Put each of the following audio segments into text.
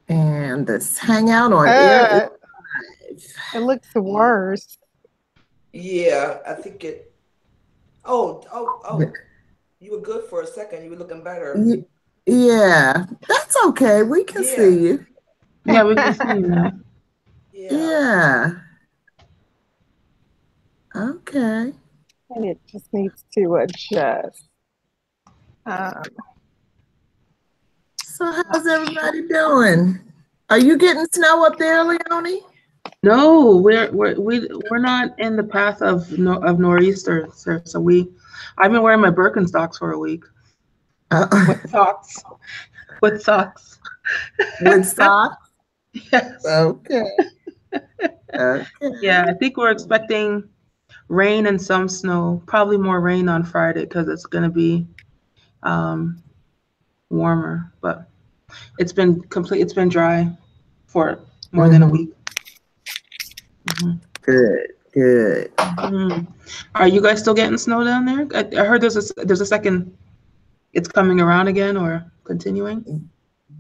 And this Hangout on air is Uh, live. it looks worse. Yeah, I think it. Oh! You were good for a second. You were looking better. Y- Yeah, that's okay. We can Yeah, see you. Yeah, we can see you now. yeah. Yeah. Okay. And it just needs to adjust. Um, So how's everybody doing? Are you getting snow up there, Leonie? No, we're not in the path of nor'easter, sir. So I've been wearing my Birkenstocks for a week Uh, with socks. With socks. with socks? Yes. Okay. Okay. Yeah, I think we're expecting rain and some snow. Probably more rain on Friday because it's gonna be um, warmer. But It's been dry for more than a Hmm. week. Mhm. Good. Good. Mhm. Are you guys still getting snow down there? I heard there's a second. It's coming around again or continuing.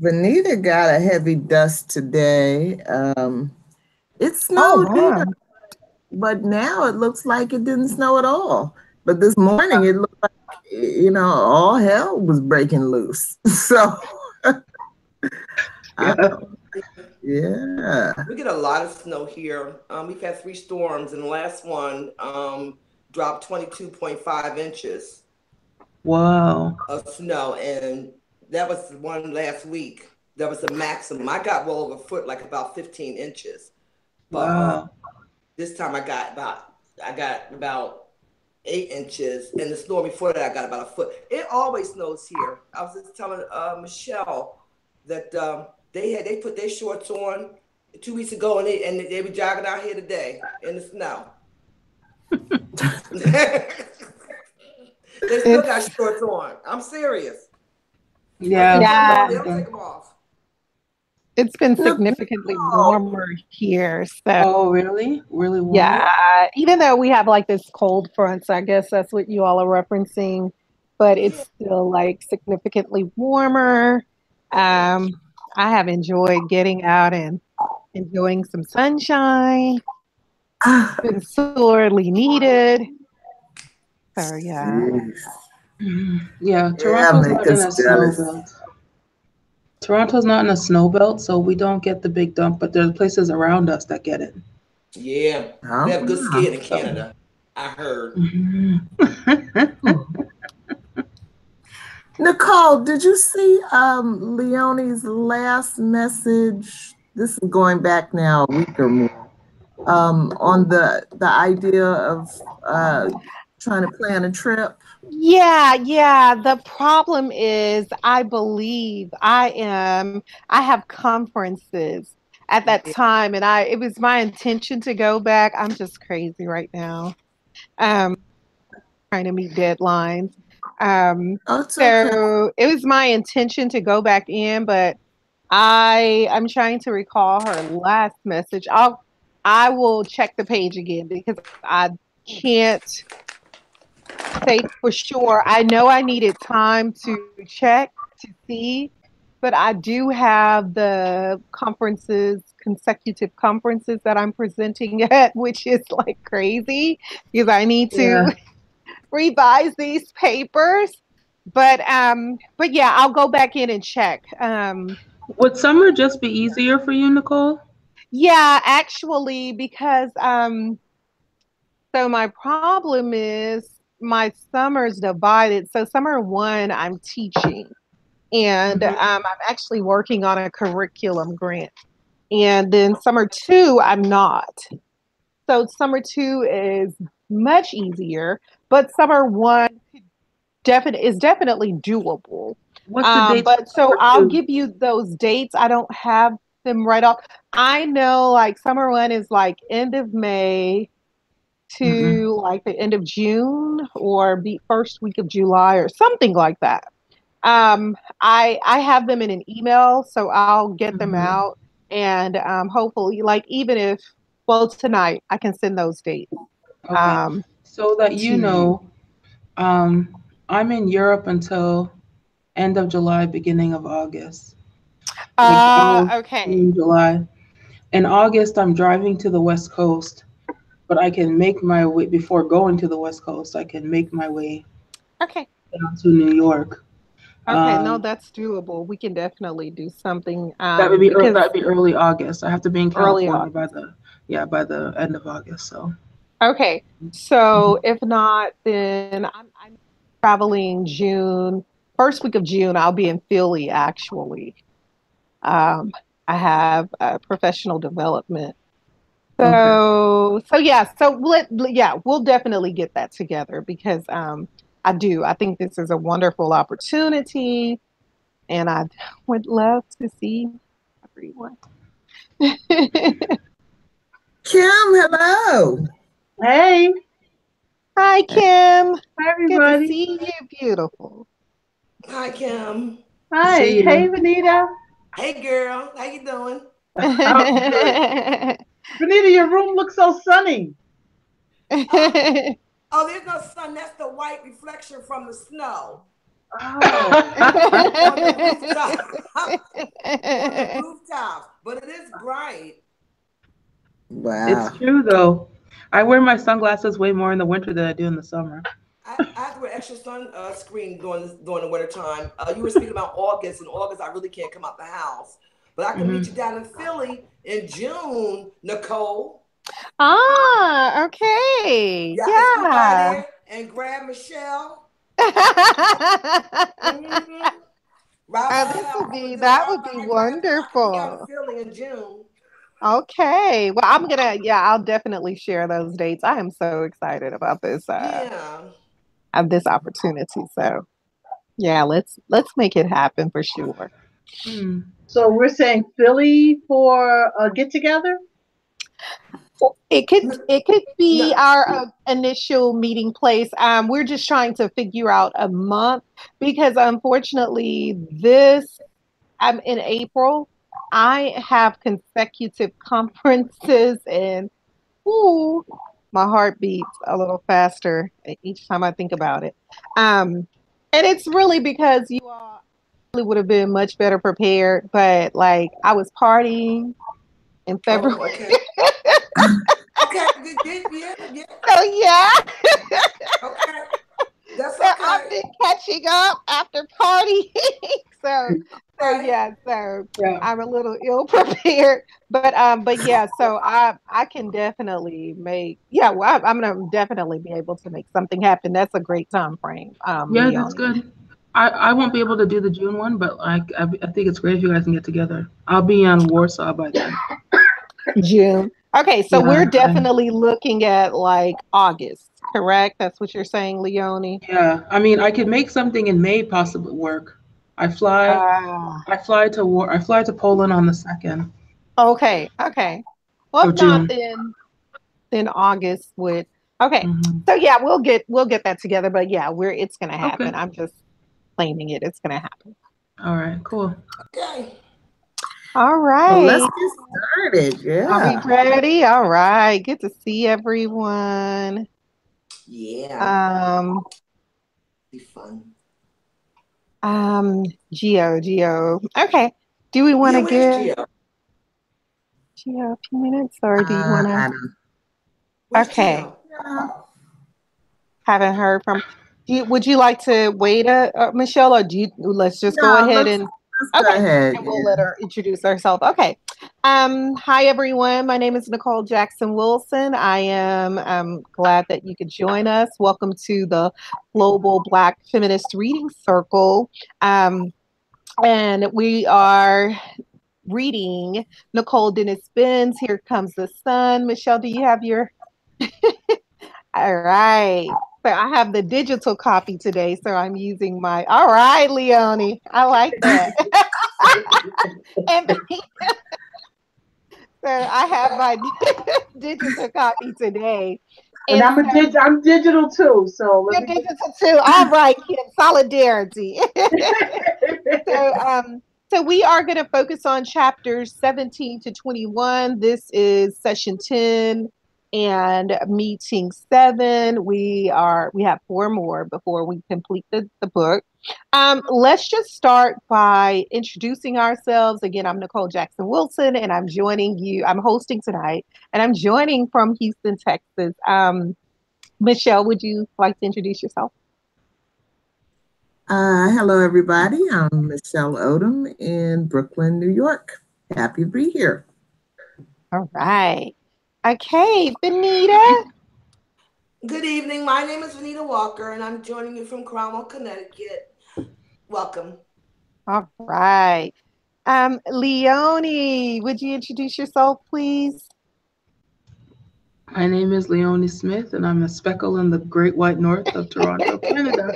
Venita got a heavy dust today. It oh, snowed here, wow. but now it looks like it didn't snow at all. But this morning it looked like, all hell was breaking loose. So, Yeah. I, yeah. We get a lot of snow here. We've had three storms, and the last one dropped 22.5 inches Wow. of snow, and that was the one last week. That was the maximum. I got well over a foot, like about 15 inches. But Wow. this time I got about 8 inches, and the storm before that I got about a foot. It always snows here. I was just telling Michelle that they put their shorts on 2 weeks ago, and they were jogging out here today in the snow. They still got It's, shorts on. I'm serious. Once they Yeah. put them on, yeah, they don't take them off. it's been significantly Nicole, warmer here. So, Oh, really? Really warm? Yeah. yeah, even though we have like this cold front, so I guess that's what you all are referencing, but it's Yeah. still like significantly warmer. Um, I have enjoyed getting out and enjoying some sunshine. Been sorely needed. So, yeah. jeez. Mhm. Yeah. Yeah, Toronto's make not in us a snow jealous. belt. Toronto's not in a snow belt, so we don't get the big dump, but there's places around us that get it. Yeah. They Oh, have good skiing in wow. Canada. I heard. Mhm. Nicole, did you see Leonie's last message? This is going back now a week or more. On the idea of trying to plan a trip. Yeah, yeah. The problem is, I believe I have conferences at that Yeah. time, and it was my intention to go back. I'm just crazy right now. Um, trying to meet deadlines. Um, Oh, it's okay. so it was my intention to go back in, but I'm trying to recall her last message. I will check the page again because I can't say for sure. I know I needed time to check to see, but I do have the conferences, consecutive conferences that I'm presenting at, which is like crazy because I need to Yeah. revise these papers. But yeah, I'll go back in and check. Would summer just be easier for you, Nicole? Yeah, actually, because so my problem is my summer's divided. So summer one, I'm teaching, and Hmm. I'm actually working on a curriculum grant. And then summer two, I'm not. So summer two is much easier, but summer one is definitely doable. What's the dates for But so summer I'll two? give you those dates. I don't have them right off. I know like summer one is like end of May Mm-mm. to like the end of June or the first week of July or something like that. I have them in an email, so I'll get them Hmm. out and hopefully, like even if well tonight, I can send those dates Okay. um, So that to you you. know, I'm in Europe until end of July, beginning of August. like all Okay. June, July. In August, I'm driving to the West Coast, but I can make my way before going to the West Coast. I can make my way Okay. down to New York. Okay. No, Um, that's doable. We can definitely do something that because would be early August. I have to be in early California August. by the end of August. So Okay. So mhm. if not, then I'm traveling June, first week of June. I'll be in Philly actually. Um, I have professional development. Okay. So yeah, yeah, we'll definitely get that together because I do. I think this is a wonderful opportunity and I would love to see everyone. Kim, hello. Hey, Hi Kim. hi Good to everybody. see you, beautiful. Hi, Kim. See Hi. Hey, you. Venita. Hey, girl. How you doing? I'm good. Venita, your room looks so sunny. Uh, oh, there's no sun. That's the white reflection from the snow Oh. on the rooftop. On the rooftop. But it is bright. It's Wow. true though. I wear my sunglasses way more in the winter than I do in the summer. I have to wear extra sun screen during the winter time. You were speaking about August. In August, I really can't come out the house. But I can meet you Hmm. down in Philly in June, Nicole. Ah, okay. Y'all can swing by Yeah. there and grab Michelle. Mm-hmm. Ride by the This house would and be do a that ride would by be grab. I can be out in wonderful. Philly in June. Okay. Well, yeah, I'll definitely share those dates. I am so excited about Yeah. this opportunity. So yeah, let's make it happen for sure. Mm. So we're saying Philly for a get together? It could be No. our initial meeting place. We're just trying to figure out a month because unfortunately this I'm in April. I have consecutive conferences and ooh, my heart beats a little faster each time I think about it. And it's really because you all really would have been much better prepared, but like I was partying in February. Oh, okay. Okay. Yeah, yeah. So yeah, Okay. That's so I've okay. been catching up after partying. so so Right. yeah, so Yeah. I'm a little ill prepared, but yeah, so I can definitely make yeah, well I'm gonna definitely be able to make something happen. That's a great time frame, Yeah, that's Leonie. good. I won't be able to do the June one, but I think it's great if you guys can get together. I'll be in Warsaw by then. June. Okay, so Yeah, we're definitely looking at like August, correct? That's what you're saying, Leonie. yeah. I mean, I could make something in May possibly work. I fly. Uh, I fly to Poland on the 2nd okay, okay. Well, if of not, June. then August would. Okay, Hmm. so yeah, we'll get that together. But yeah, it's gonna Okay. happen. I'm just claiming it. It's gonna happen. All right. Cool. Okay. All Well, let's right. get started. Are we Yeah. ready? All right. Good to see everyone. Yeah. Um, Be fun. Geo. Okay. Do we want Yeah, to where's give Gio? Geo a few minutes, or do you want to? I don't Where's Okay. Gio? know. Haven't heard from. Would you like to wait, Michelle, or do you? Let's just go No, ahead let's and let's go okay, ahead. and we'll Yeah. let her introduce herself. Okay. Hi everyone. My name is Nicole Jackson Wilson. I am glad that you could join us. Welcome to the Global Black Feminist Reading Circle. And we are reading Nicole Dennis-Benn's Here Comes the Sun. Michelle, do you have your all right. So I have the digital copy today, so I'm using my. All right, Leonie, I like that. and so I have my digital copy today, And and so I'm digital too. So let you're me digital too. All right, Kim, solidarity. so so we are going to focus on chapters 17 to 21. This is session 10. and meeting 7. We have 4 more before we complete the book. Let's just start by introducing ourselves. Again, I'm Nicole Jackson Wilson, and I'm joining you. I'm hosting tonight, and I'm joining from Houston, Texas. Michelle, would you like to introduce yourself? Hello, everybody. I'm Michelle Odom in Brooklyn, New York. Happy to be here. All right. Okay, Venita. Good evening. My name is Venita Walker, and I'm joining you from Cromwell, Connecticut. Welcome. All right. Leonie, would you introduce yourself, please? My name is Leonie Smith, and I'm a speckle in the Great White North of Toronto, Canada.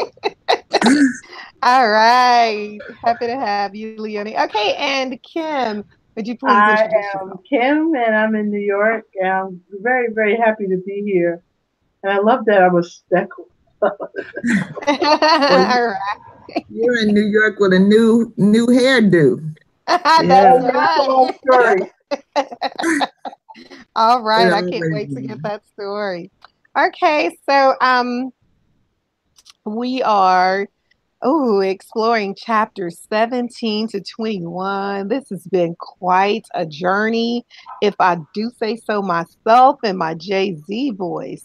All right. Happy to have you, Leonie. Okay, and Kim, would you please I introduce am yourself? Kim, and I'm in New York. And I'm very, very happy to be here. And I love that I was speckled. All Well, right. you're in New York with a new hairdo. That's Oh, Yeah. yeah, that's a long story. All It right. I can't always wait to get is. that story. Okay, so we are exploring chapters 17 to 21. This has been quite a journey, if I do say so myself in my Jay-Z voice.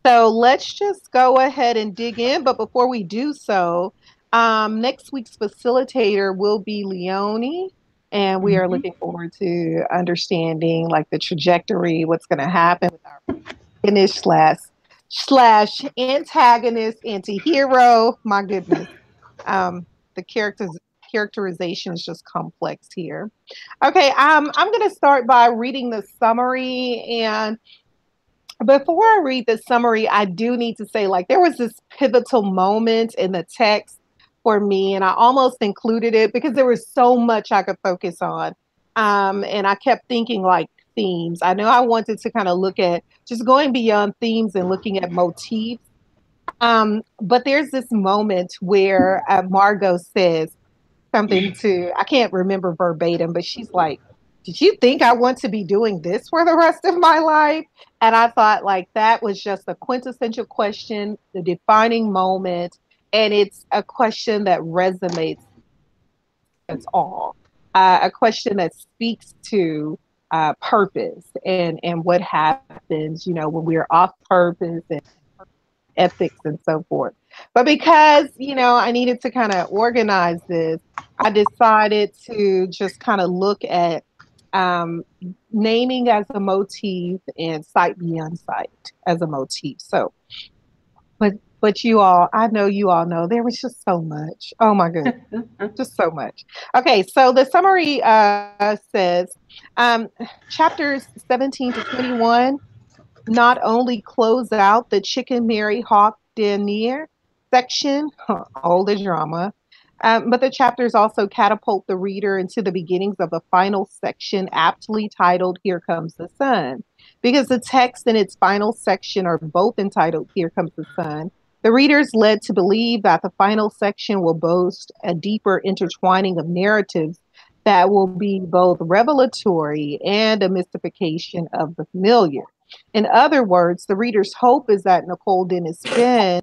So let's just go ahead and dig in. But before we do so, next week's facilitator will be Leonie. And we are looking forward to understanding like the trajectory, what's going to happen with our protagonist slash antagonist, anti-hero. My goodness. The characterization is just complex here. Okay, I'm going to start by reading the summary, and before I read the summary, I do need to say, like, there was this pivotal moment in the text for me, and I almost included it because there was so much I could focus on. And I kept thinking, like, themes. I know I wanted to kind of look at just going beyond themes and looking at motifs. But there's this moment where Margot says something to, I can't remember verbatim, but she's like, did you think I want to be doing this for the rest of my life? And I thought like that was just a quintessential question, the defining moment. And it's a question that resonates us all. A question that speaks to purpose and what happens, when we're off purpose and ethics and so forth. But because, I needed to kind of organize this, I decided to just kind of look at um, naming as a motif and sight beyond sight as a motif. So, but you all, I know you all know there was just so much. Oh my goodness, just so much. Okay, so the summary says chapters 17 to 21 not only close out the Chicken Mary Hawk Denier section, all the drama, but the chapters also catapult the reader into the beginnings of the final section, aptly titled Here Comes the Sun. Because the text and its final section are both entitled Here Comes the Sun, the reader is led to believe that the final section will boast a deeper intertwining of narratives that will be both revelatory and a mystification of the familiar. In other words, the reader's hope is that Nicole Dennis-Benn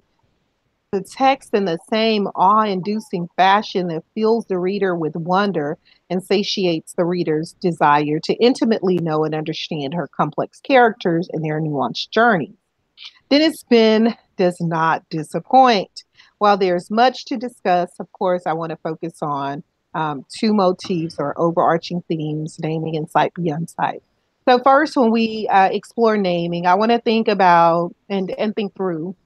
the text in the same awe-inducing fashion that fills the reader with wonder and satiates the reader's desire to intimately know and understand her complex characters and their nuanced journey. Dennis-Benn does not disappoint. While there's much to discuss, of course, I want to focus on 2 motifs or overarching themes, naming and sight beyond sight. So first, when we explore naming, I want to think about and think through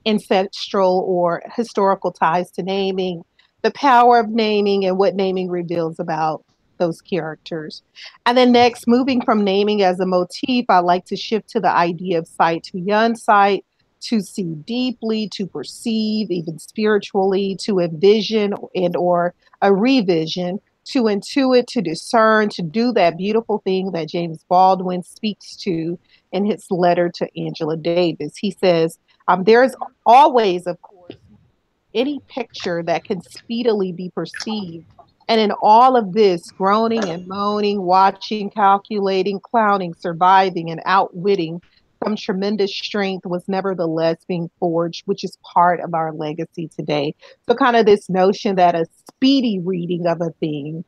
ancestral or historical ties to naming, the power of naming, and what naming reveals about those characters. And then next, moving from naming as a motif, I like to shift to the idea of sight beyond sight, to see deeply, to perceive, even spiritually, to envision and or a revision, to intuit, to discern, to do that beautiful thing that James Baldwin speaks to in his letter to Angela Davis. He says, there's always, of course, any picture that can speedily be perceived And in all of this, groaning and moaning, watching, calculating, clowning, surviving, and outwitting, some tremendous strength was nevertheless being forged, which is part of our legacy today. So, kind of this notion that a speedy reading of a thing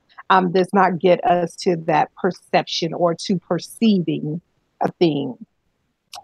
does not get us to that perception or to perceiving a thing.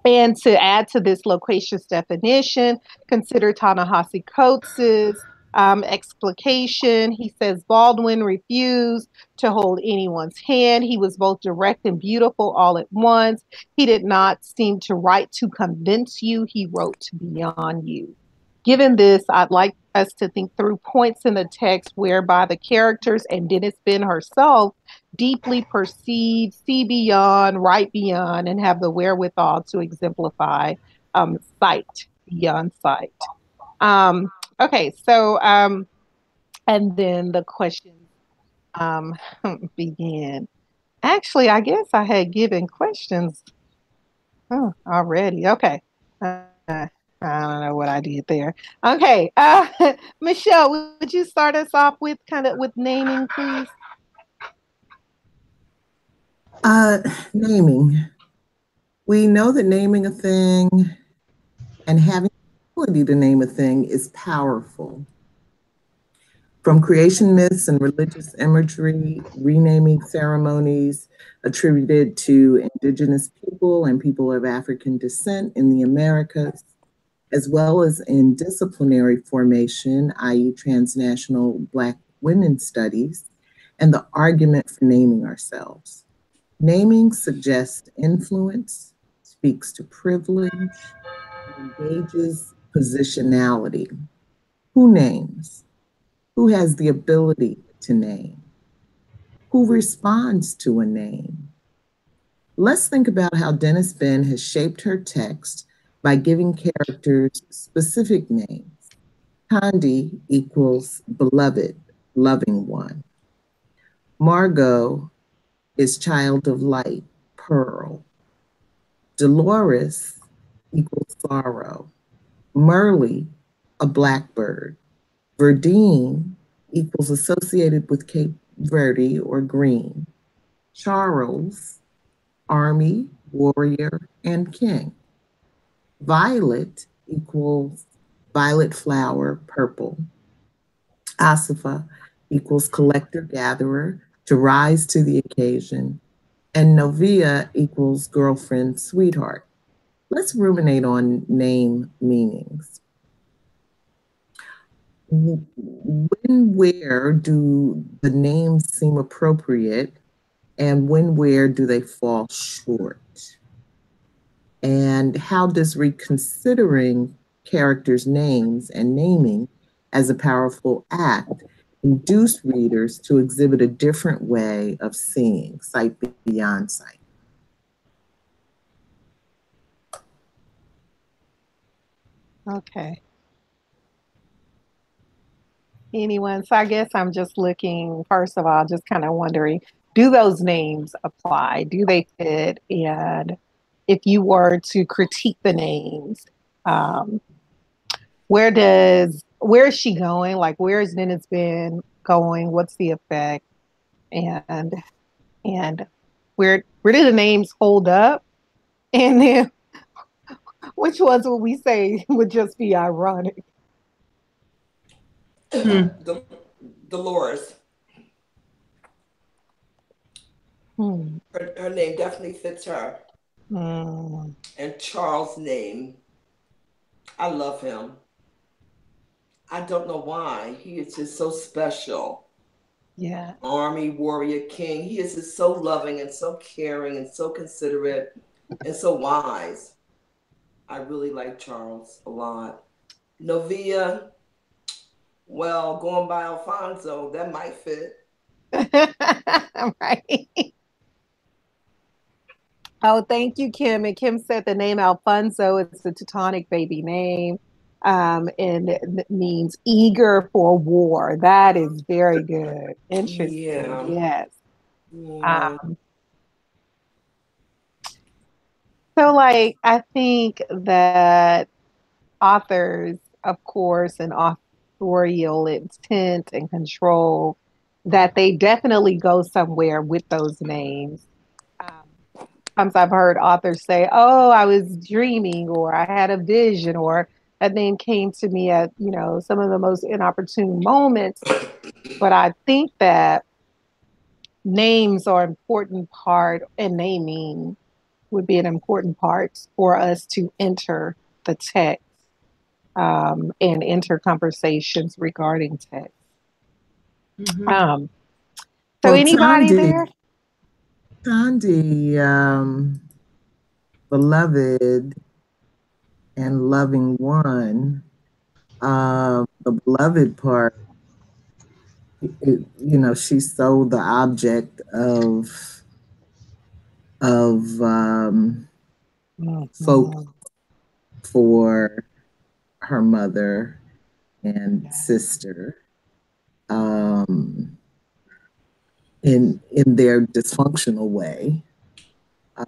And to add to this loquacious definition, consider Ta-Nehisi Coates' explication. He says Baldwin refused to hold anyone's hand. He was both direct and beautiful all at once. He did not seem to write to convince you. He wrote to beyond you. Given this, I'd like us to think through points in the text whereby the characters and Dennis-Benn herself deeply perceive, see beyond, write beyond, and have the wherewithal to exemplify sight beyond sight. Okay, so, and then the questions begin. Actually, I guess I had given questions already. Okay. I don't know what I did there. Okay. Michelle, would you start us off with with naming, please? Naming. We know that naming a thing and having the ability to name a thing is powerful. From creation myths and religious imagery, renaming ceremonies attributed to indigenous people and people of African descent in the Americas, as well as in disciplinary formation, i.e. transnational Black women studies, and the argument for naming ourselves. Naming suggests influence, speaks to privilege, and engages positionality. Who names? Who has the ability to name? Who responds to a name? Let's think about how Dennis-Benn has shaped her text by giving characters specific names. Thandi equals beloved, loving one. Margot is child of light, pearl. Dolores equals sorrow. Merle, a blackbird. Verdine equals associated with Cape Verde or green. Charles, army, warrior, and king. Violet equals violet flower, purple. Asifa equals collector, gatherer, to rise to the occasion. And Novia equals girlfriend, sweetheart. Let's ruminate on name meanings. When, where do the names seem appropriate, and when, where do they fall short? And how does reconsidering characters' names and naming as a powerful act induce readers to exhibit a different way of seeing, sight beyond sight? Okay. Anyone? So I guess I'm just looking, first of all, just kind of wondering, do those names apply? Do they fit? And if you were to critique the names, where is she going? Like, where is Dennis-Benn going? What's the effect? And where do the names hold up? And then which ones would we say would just be ironic? Dolores. Her name definitely fits her. And Charles' name, I love him. I don't know why. He is just so special. Yeah. Army, warrior, king. He is just so loving and so caring and so considerate and so wise. I really like Charles a lot. Novia, well, going by Alfonso, that might fit. Right. Oh, thank you, Kim. And Kim said the name Alfonso is a Teutonic baby name, and it means eager for war. That is very good. Interesting. Yeah. Yes. Yeah. So, like, I think that authors, of course, and authorial intent and control that they definitely go somewhere with those names. Sometimes I've heard authors say, "Oh, I was dreaming," or "I had a vision," or "that name came to me at some of the most inopportune moments." But I think that names are an important part, and naming would be an important part for us to enter the text and enter conversations regarding text. Mm-hmm. So Well, anybody there? Thandi, beloved and loving one. The beloved part, she's so the object of folk Mhm. for her mother and sister, in their dysfunctional way. I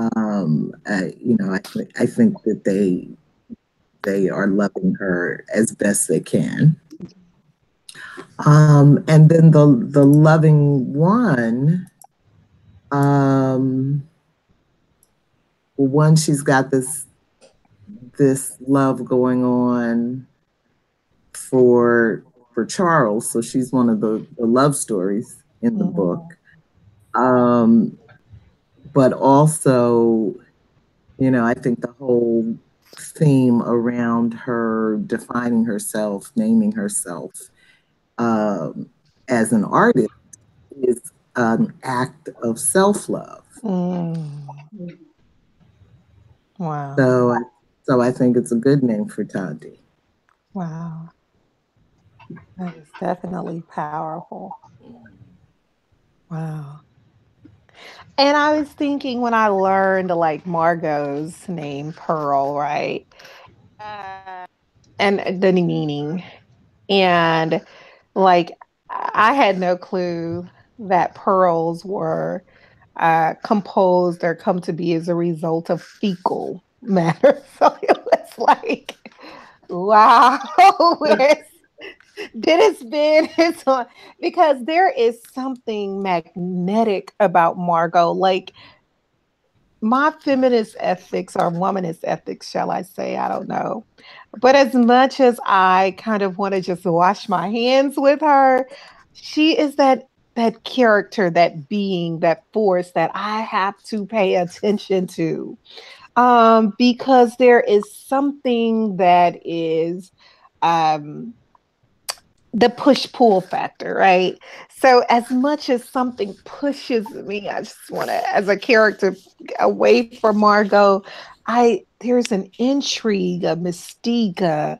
think that they are loving her as best they can. And then the loving one, one, she's got this love going on for Charles, so she's one of the love stories in the book. But also, I think the whole theme around her defining herself, naming herself as an artist is an act of self-love. Wow. So I think it's a good name for Thandi. Wow. That is definitely powerful. Wow. And I was thinking when I learned like Margot's name, Pearl, right? And the meaning. And like, I had no clue that pearls were composed or come to be as a result of fecal matter. So it was like, wow, where's Dennis-Benn is on? Because there is something magnetic about Margot. Like, my feminist ethics or womanist ethics, shall I say, I don't know. But as much as I kind of want to just wash my hands with her, she is that character, that being, that force that I have to pay attention to. Because there is something that is um the push pull factor, right? So as much as something pushes me, I just want to, as a character, away from Margot. There's an intrigue, a mystique,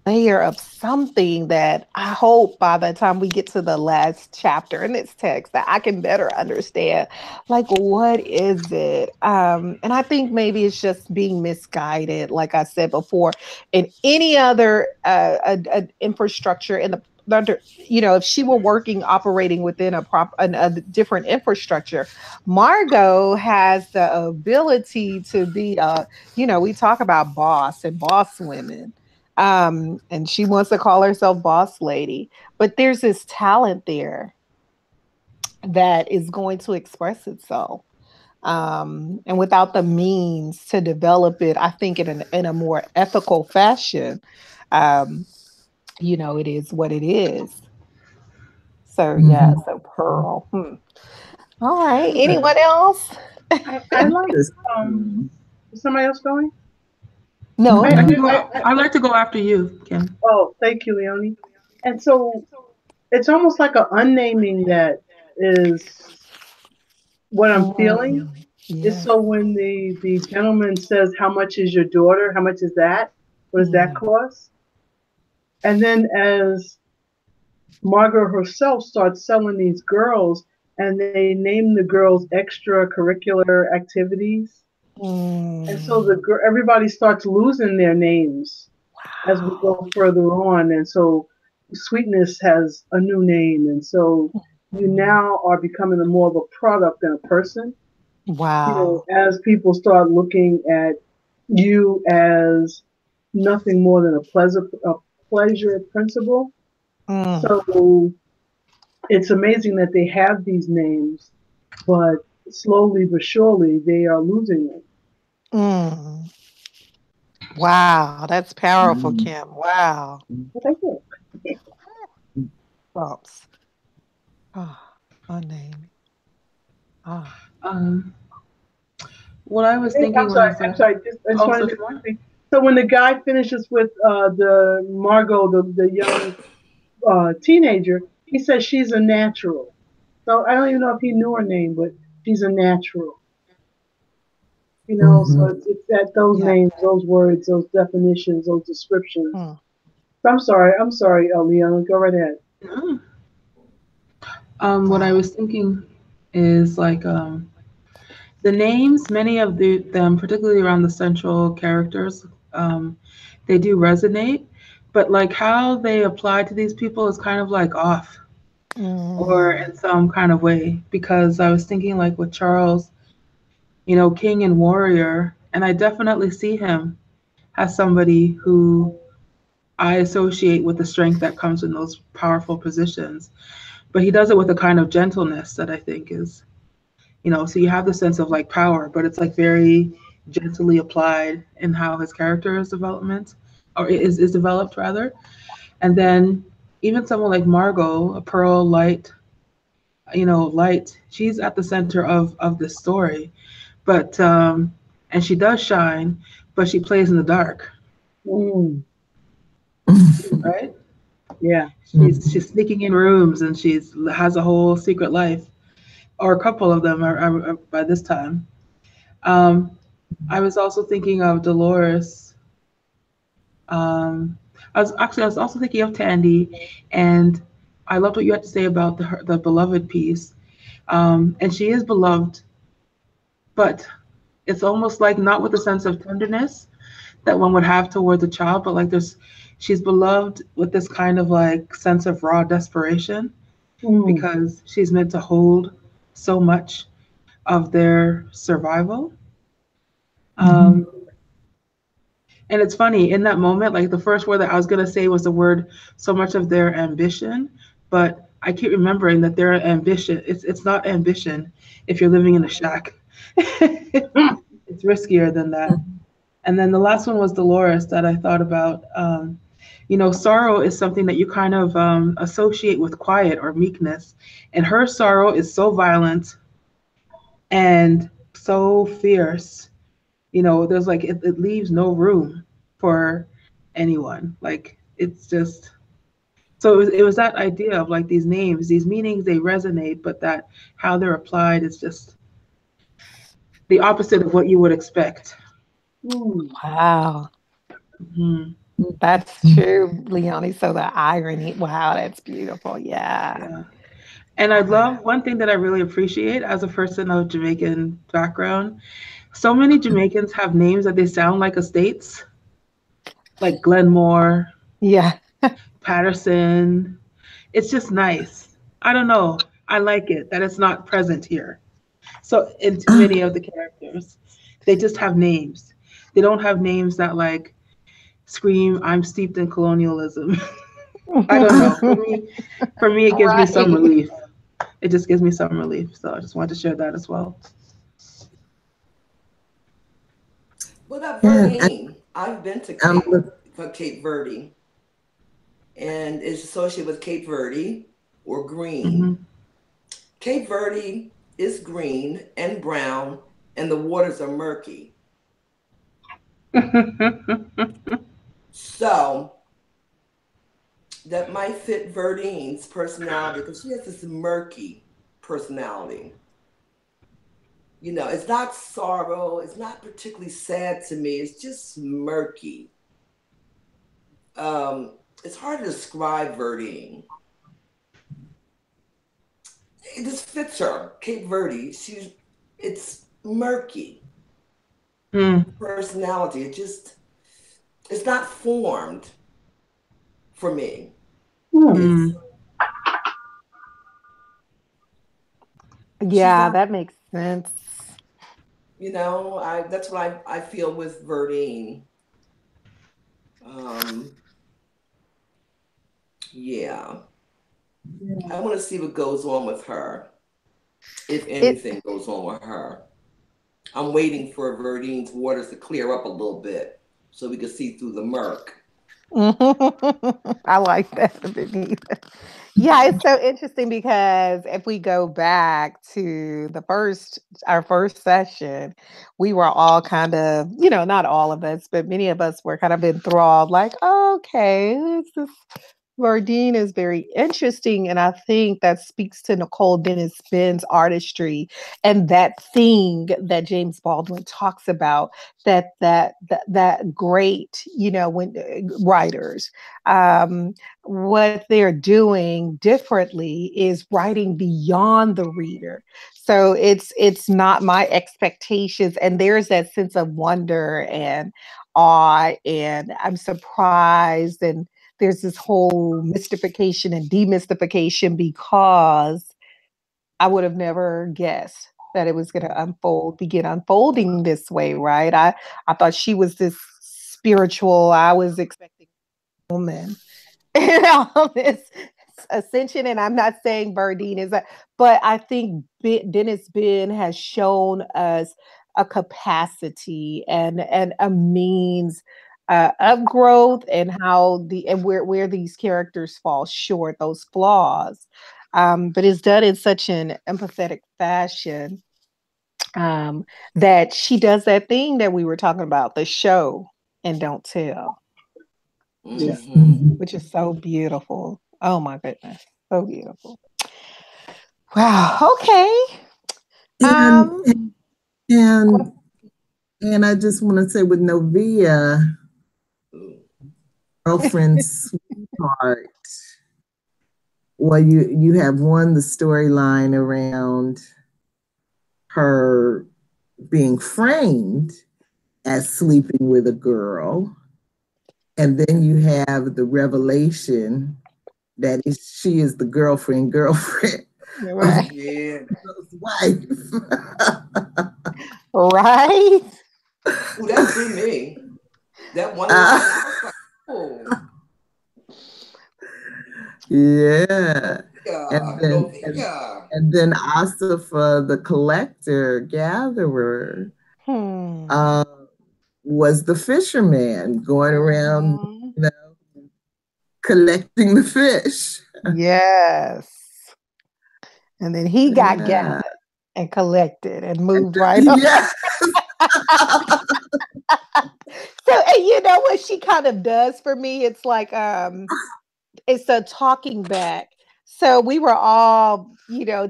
layer of something that I hope by the time we get to the last chapter in this text that I can better understand, like, what is it? And I think maybe it's just being misguided, like I said before. In any other infrastructure in the under, if she were working, operating within a different infrastructure, Margot has the ability to be we talk about boss and boss women, and she wants to call herself boss lady, but there's this talent there that is going to express itself, and without the means to develop it, I think in a more ethical fashion, um, it is what it is. So yeah, Mm-hmm. so Pearl. All right, anyone else? I like is somebody else going? No, I can go. I'd like to go after you, Kim. Oh, thank you, Leonie. And so it's almost like a unnaming that is what I'm feeling. Is yes. so when the gentleman says, "How much is your daughter? How much is that? What does that cost?" And then as Margot herself starts selling these girls, and they name the girls extracurricular activities, and so everybody starts losing their names as we go further on, and so sweetness has a new name, and so you now are becoming more of a product than a person. Wow. As people start looking at you as nothing more than a pleasure principle. Mm. So it's amazing that they have these names, but slowly but surely they are losing them. Mm. Wow, that's powerful, Mhm. Kim. Wow. Thank you. Props. Ah, unnamed. Ah. What I was Hey, thinking I'm sorry. was, I'm sorry. I just oh, wanted so to say tomorrow? something. So when the guy finishes with the Margot, the young teenager, he says she's a natural. So I don't even know if he knew her name, but she's a natural. So Mhm. it's that those Yeah. names, those words, those definitions, those descriptions. Mm. So I'm sorry, Leon. Go right ahead. No. What I Wow. was thinking is like the names, many of them, particularly around the central characters, they do resonate, but like how they apply to these people is kind of like off or Mm. in some kind of way. Because I was thinking like with Charles, king and warrior, and I definitely see him as somebody who I associate with the strength that comes in those powerful positions. But he does it with a kind of gentleness that I think is, so you have the sense of like power, but it's like very gently applied in how his character is development or is developed rather. And then even someone like Margot, a pearl light, light, she's at the center of the story. But and she does shine, but she plays in the dark, Mm, right? yeah. She's sneaking in rooms and she's has a whole secret life, or a couple of them are by this time. Um, I was also thinking of Dolores. Um, I was also thinking of Thandi, and I loved what you had to say about the beloved piece. And she is beloved, but it's almost like not with a sense of tenderness that one would have towards a child, but like she's beloved with this kind of like sense of raw desperation Mm, because she's meant to hold so much of their survival. Mhm. Um, And it's funny in that moment, like the first word that I was gonna say was the word so much of their ambition, but I keep remembering that their ambition, it's not ambition if you're living in a shack. It's riskier than that. And then the last one was Dolores that I thought about. Sorrow is something that you kind of associate with quiet or meekness. And her sorrow is so violent and so fierce. There's like it leaves no room for anyone. Like it's just so it was that idea of like these names, these meanings, they resonate, but that how they're applied is just the opposite of what you would expect. mm. Wow. Hmm. That's true, Leonie. So the irony. Wow, that's beautiful. Yeah. Yeah. And I love one thing that I really appreciate as a person of Jamaican background. So many Jamaicans have names that they sound like estates, like Glenmore, Yeah. Patterson. It's just nice. I don't know. I like it that it's not present here. So in many of the characters, they just have names. They don't have names that like scream, "I'm steeped in colonialism." I don't know. For me, it gives me some Right. relief. It just gives me some relief. So I just wanted to share that as well. What about And Verdine? I've been to I'm Cape Verde, and it's associated with Cape Verde or green. Hmm. Cape Verde is green and brown, and the waters are murky. So that might fit Verdine's personality because she has this murky personality. It's not sorrow, it's not particularly sad to me, it's just murky. It's hard to describe Verdine. It just fits her. Cape Verde, it's murky Mm. personality. It's not formed for me. Mm. It's Mm. she's Yeah, not, that makes sense. I that's what I feel with Verdine. Um, yeah. I want to see what goes on with her, if It anything goes on with her. I'm waiting for Verdine's waters to clear up a little bit so we can see through the murk. I like that, Venita. Yeah, it's so interesting because if we go back to our first session, we were all kind of, not all of us, but many of us were kind of enthralled, like, okay, this Vardine is very interesting. And I think that speaks to Nicole Dennis-Benn's artistry and that thing that James Baldwin talks about, that great, when writers, what they're doing differently is writing beyond the reader. So it's not my expectations. And there's that sense of wonder and awe, and I'm surprised, and there's this whole mystification and demystification because I would have never guessed that it was going to begin unfolding this way, right? I thought she was this spiritual, I was expecting a woman and all this ascension. And I'm not saying Burdine is but I think Dennis-Benn has shown us a capacity and a means of growth, and where these characters fall short, those flaws. But it's done in such an empathetic fashion, that she does that thing that we were talking about, the show and don't tell, which is Mm-hmm. which is so beautiful. Oh my goodness, so beautiful. Wow. Okay. And Um. and and I just want to say with Novia, girlfriend sweetheart, well, you have the storyline around her being framed as sleeping with a girl, and then you have the revelation that she is the girlfriend of Right. Yeah. his wife. Right. Ooh, that threw me. That one line, Uh, I was like, oh, yeah. And Novia, then Novia. and then Asifa, the collector gatherer, Hmm. uh, was the fisherman going around, Mhm. you know, collecting the fish. Yes. And then he got Yeah. gathered and collected and moved And right on. yeah. So, and you know what she kind of does for me? It's like it's a talking back. So we were all,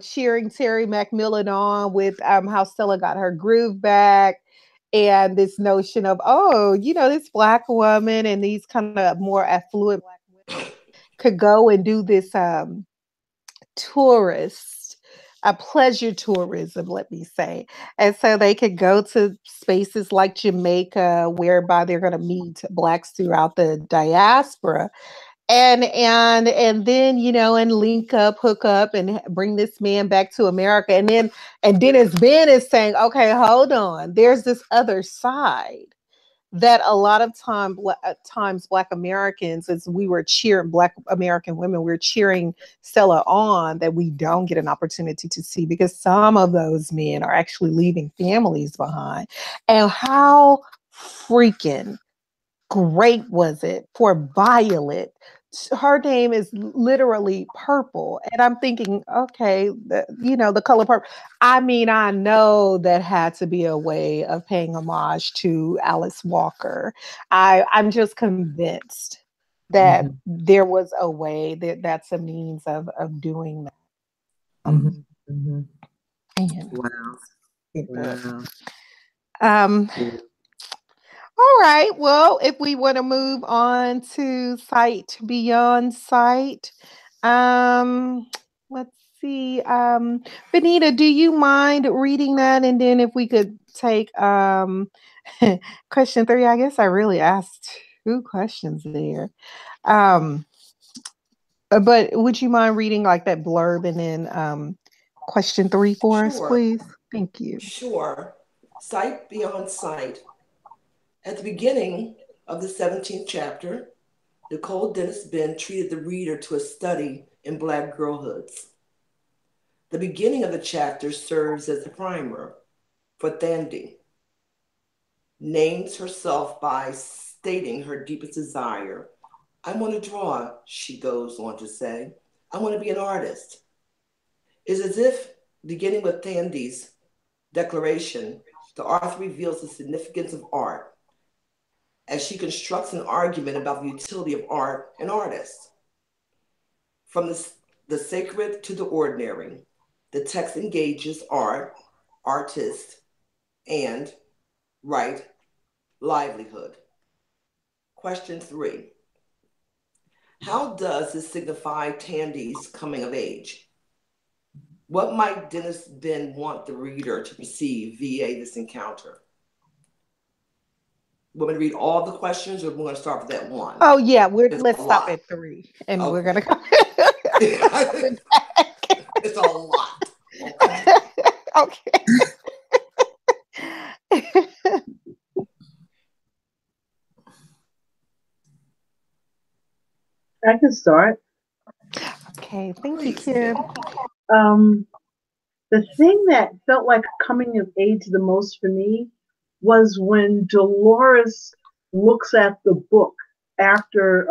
cheering Terry McMillan on with how Stella got her groove back, and this notion of, oh, this black woman and these kind of more affluent black women could go and do this tourist, a pleasure tourism, let me say. And so they could go to spaces like Jamaica, whereby they're going to meet blacks throughout the diaspora, and then and link up, hook up, and bring this man back to America. And Dennis-Benn is saying, okay, hold on, there's this other side that a lot of times Black Americans, as we were cheering Black American women, we are cheering Stella on, that we don't get an opportunity to see, because some of those men are actually leaving families behind. And how freaking great was it for Violet? Her name is literally purple, and I'm thinking, okay, the color purple. I mean, I know that had to be a way of paying homage to Alice Walker. I'm just convinced that Mhm, there was a way, that's a means of doing that. Um, mhm, mhm. and Wow. it was. Wow. Um, Yeah. All right. Well, if we want to move on to Sight Beyond Sight, um, let's see. Venita, do you mind reading that? And then if we could take question 3, I guess I really asked 2 questions there. Um, but would you mind reading like that blurb and then question 3 for us, Sure, please? Thank you. sure. Sight beyond sight. At the beginning of the 17th chapter, Nicole Dennis-Benn treated the reader to a study in Black girlhoods. The beginning of the chapter serves as a primer for Thandi. Names herself by stating her deepest desire. I want to draw, she goes on to say. I want to be an artist. It's as if, beginning with Thandi's declaration, the author reveals the significance of art as she constructs an argument about the utility of art and artists. From the sacred to the ordinary, the text engages art, artist, and, right, livelihood. Question 3. How does this signify Thandi's coming of age? What might Dennis-Benn want the reader to perceive via this encounter? Want me to read all the questions, or we're going to start with that one? Oh yeah, let's stop at 3, and okay. We're gonna come. It's a lot. Okay. I can start. Okay, thank you, Kim. The thing that felt like coming of age the most for me was when Dolores looks at the book after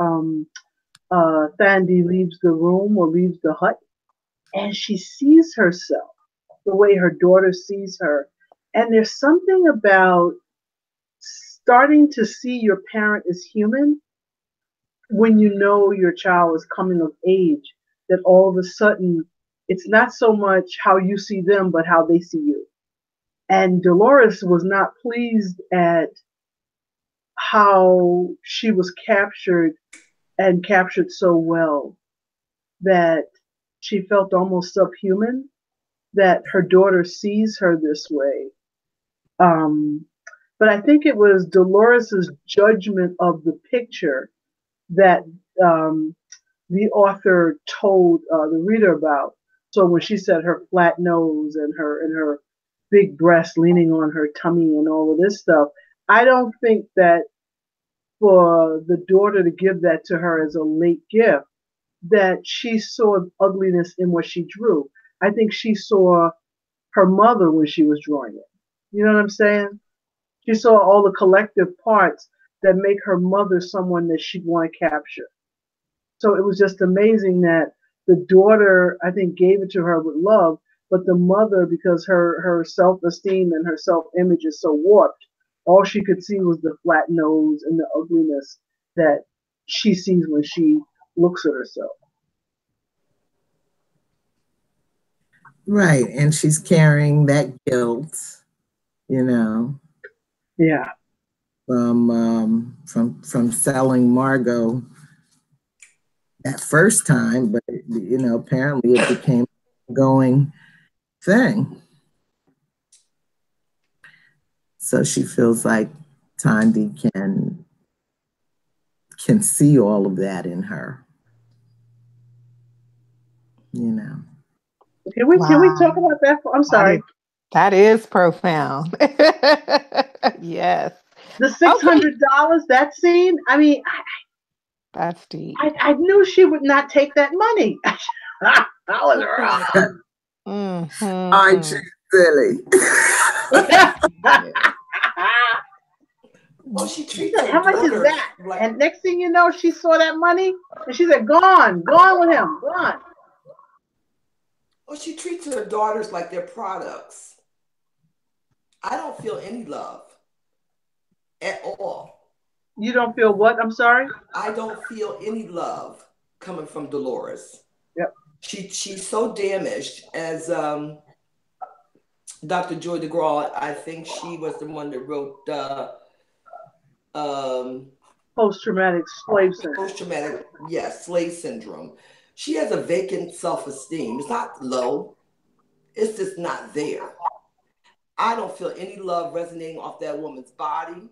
Thandi leaves the room or leaves the hut, and she sees herself the way her daughter sees her. And there's something about starting to see your parent as human when you know your child is coming of age, that all of a sudden it's not so much how you see them, but how they see you. And Dolores was not pleased at how she was captured and captured so well that she felt almost subhuman, that her daughter sees her this way. But I think it was Dolores's judgment of the picture that the author told the reader about. So when she said her flat nose and her big breast leaning on her tummy and all of this stuff, I don't think that for the daughter to give that to her as a late gift, that she saw ugliness in what she drew. I think she saw her mother when she was drawing it. You know what I'm saying? She saw all the collective parts that make her mother someone that she'd want to capture. So it was just amazing that the daughter, I think, gave it to her with love, but the mother, because her self-esteem and her self-image is so warped, all she could see was the flat nose and the ugliness that she sees when she looks at herself. Right, and she's carrying that guilt, you know. Yeah. From selling Margot that first time, but you know, apparently it became a going thing. So she feels like Thandi can see all of that in her, you know. Can we talk about that? I'm sorry. That is profound. Yes. The $600, that scene, I mean, that's deep. I knew she would not take that money. I was wrong. Mm-hmm. Aren't you silly? Well, she treats her how much is that? Like, and next thing you know, she saw that money and she said, gone with him, gone. Well, she treats her daughters like they're products. I don't feel any love at all. You don't feel what? I'm sorry? I don't feel any love coming from Dolores. Yep. She's so damaged, as Dr. Joy DeGraw, I think she was the one that wrote post-traumatic slave syndrome. Post-traumatic, yes, slave syndrome. She has a vacant self-esteem. It's not low. It's just not there. I don't feel any love resonating off that woman's body.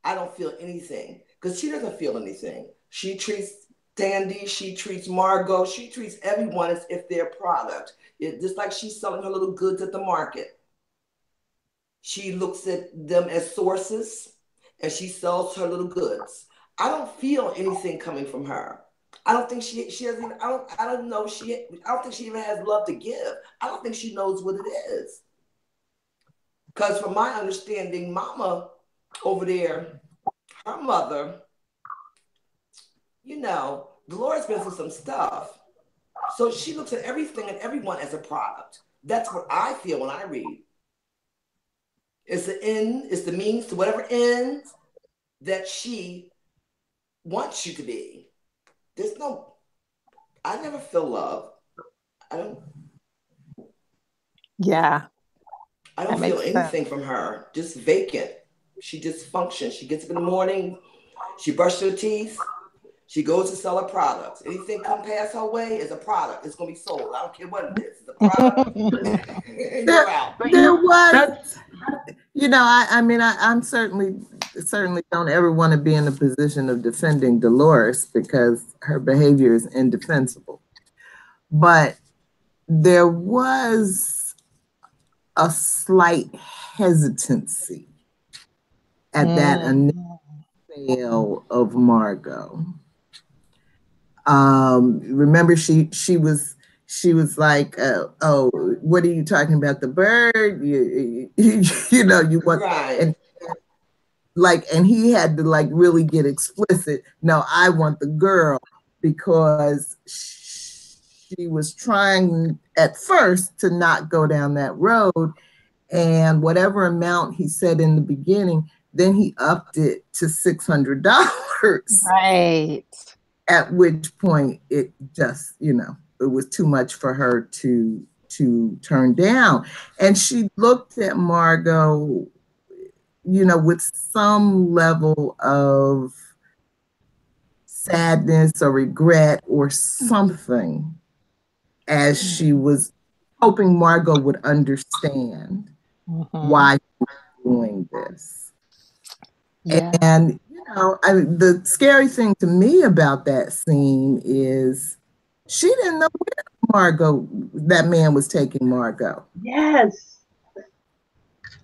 I don't feel anything because she doesn't feel anything. She treats Thandi, she treats Margot, she treats everyone as if they're product. Just like she's selling her little goods at the market. She looks at them as sources and she sells her little goods. I don't feel anything coming from her. I don't think she doesn't even, I don't know I don't think she even has love to give. I don't think she knows what it is. Because from my understanding, Mama over there, her mother, Dolores been through some stuff. So she looks at everything and everyone as a product. That's what I feel when I read. It's the end, it's the means to whatever end that she wants you to be. I never feel love. Yeah. I don't feel anything from her. Just vacant. She just functions. She gets up in the morning, she brushes her teeth, she goes to sell her products. Anything come past her way is a product. It's gonna be sold. I don't care what it is. It's a product. You're out. There was, I'm certainly don't ever want to be in a position of defending Dolores because her behavior is indefensible. But there was a slight hesitancy at that initial sale of Margot. Remember, she was like, "Oh, what are you talking about? The bird? You want?" Right. And he had to really get explicit. No, I want the girl, because she was trying at first to not go down that road, and whatever amount he said in the beginning, then he upped it to $600. Right. At which point it just, it was too much for her to turn down. And she looked at Margot, with some level of sadness or regret or something, as she was hoping Margot would understand why she was doing this. Yeah. And the scary thing to me about that scene is she didn't know where that man was taking Margot. Yes.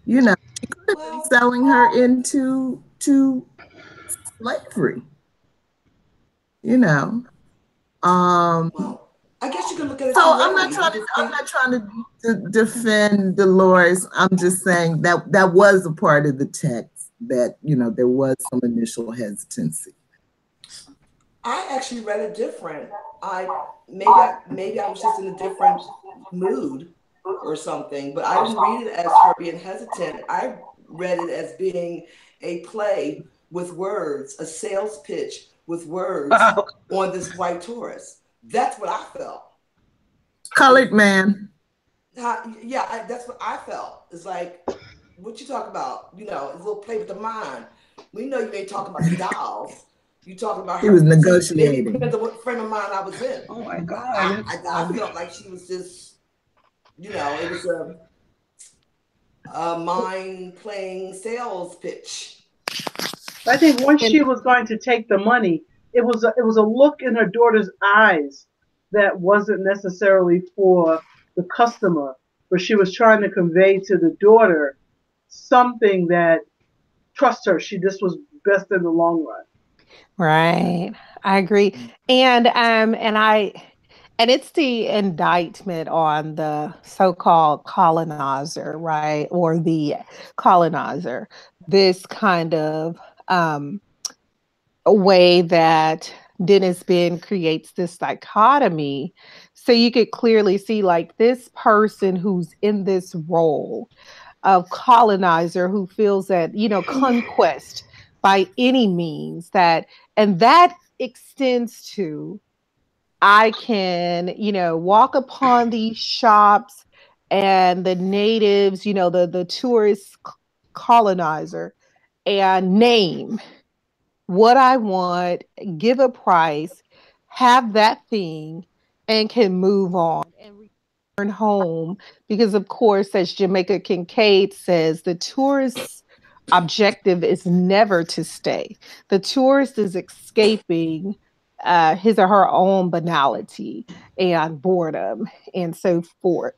She could have been selling her into slavery. I guess you can look at it. So I'm not trying to defend Dolores. I'm just saying that was a part of the text, that there was some initial hesitancy. I actually read it different. Maybe I was just in a different mood or something, but I didn't read it as her being hesitant. I read it as being a play with words, a sales pitch with words on this white Taurus. That's what I felt. Colored man. Yeah, that's what I felt. It's like, what you talk about? It's a little play with the mind. We know you ain't talking about the dolls. You talking about her. He was negotiating. Maybe depends on what frame of mind I was in. Oh my God. I felt like she was just, it was a mind playing sales pitch. I think once she was going to take the money, it was a look in her daughter's eyes that wasn't necessarily for the customer, but she was trying to convey to the daughter something that, trust her, this was best in the long run. Right. I agree. And it's the indictment on the so-called colonizer, right? Or the colonizer. This kind of a way that Dennis-Benn creates this dichotomy. So you could clearly see this person who's in this role of colonizer, who feels that, conquest by any means, and that extends to, I can, walk upon these shops and the natives, the tourist colonizer, and name what I want, give a price, have that thing, and can move on and return home. Because, of course, as Jamaica Kincaid says, the tourist's objective is never to stay. The tourist is escaping his or her own banality and boredom and so forth.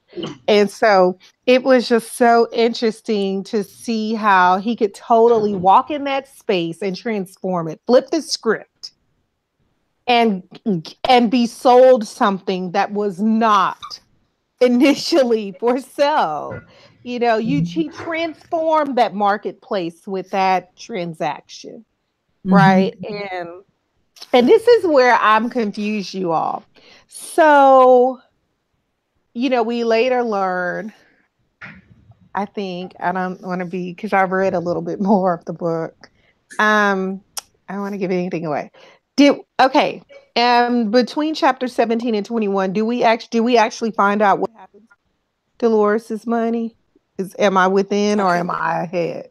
And so it was just so interesting to see how he could totally walk in that space and transform it, flip the script, and be sold something that was not initially for sale. You know, he transformed that marketplace with that transaction, right? And this is where I'm confused, you all. So, you know, we later learn, I think, I don't want to be, because I've read a little bit more of the book. I don't want to give anything away. Okay. And between chapter 17 and 21, do we actually find out what happens to Dolores's money? Am I within or am I ahead?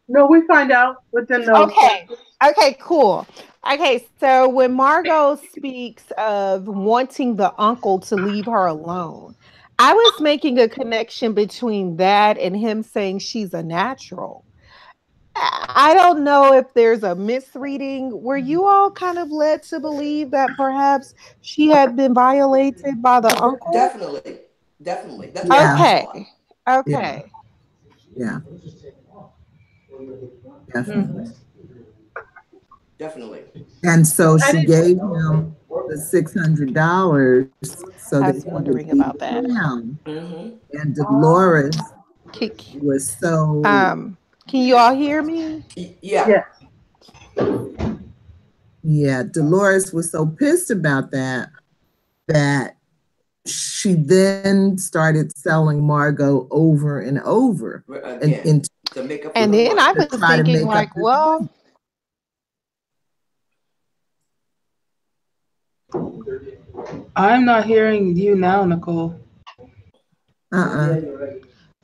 No, we find out within those. Okay. Okay, cool. Okay, so when Margot speaks of wanting the uncle to leave her alone, I was making a connection between that and him saying she's a natural. I don't know if there's a misreading. Were you all kind of led to believe that perhaps she had been violated by the uncle? Definitely. That's Yeah. Okay. Okay. Yeah. Definitely. Definitely. And so she gave him the $600 so I that was he wondering would be about that. down. And Dolores was so Can you all hear me? Yeah. Yeah, Dolores was so pissed about that she then started selling Margot over and over again to make up. And then I was thinking, like, well, I'm not hearing you now, Nicole.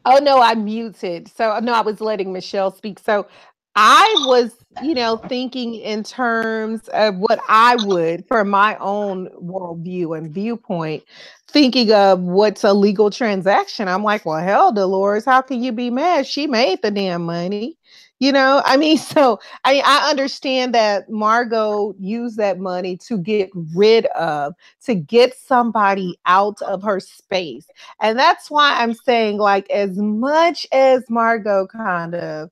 Oh no, I muted. So no, I was letting Michelle speak. So I was, you know, thinking in terms of what I would, for my own worldview and viewpoint, thinking of what's a legal transaction. I'm like, well, hell, Dolores, how can you be mad? She made the damn money. You know, I mean, so I understand that Margot used that money to get rid of, to get somebody out of her space. And that's why I'm saying, like, as much as Margot kind of,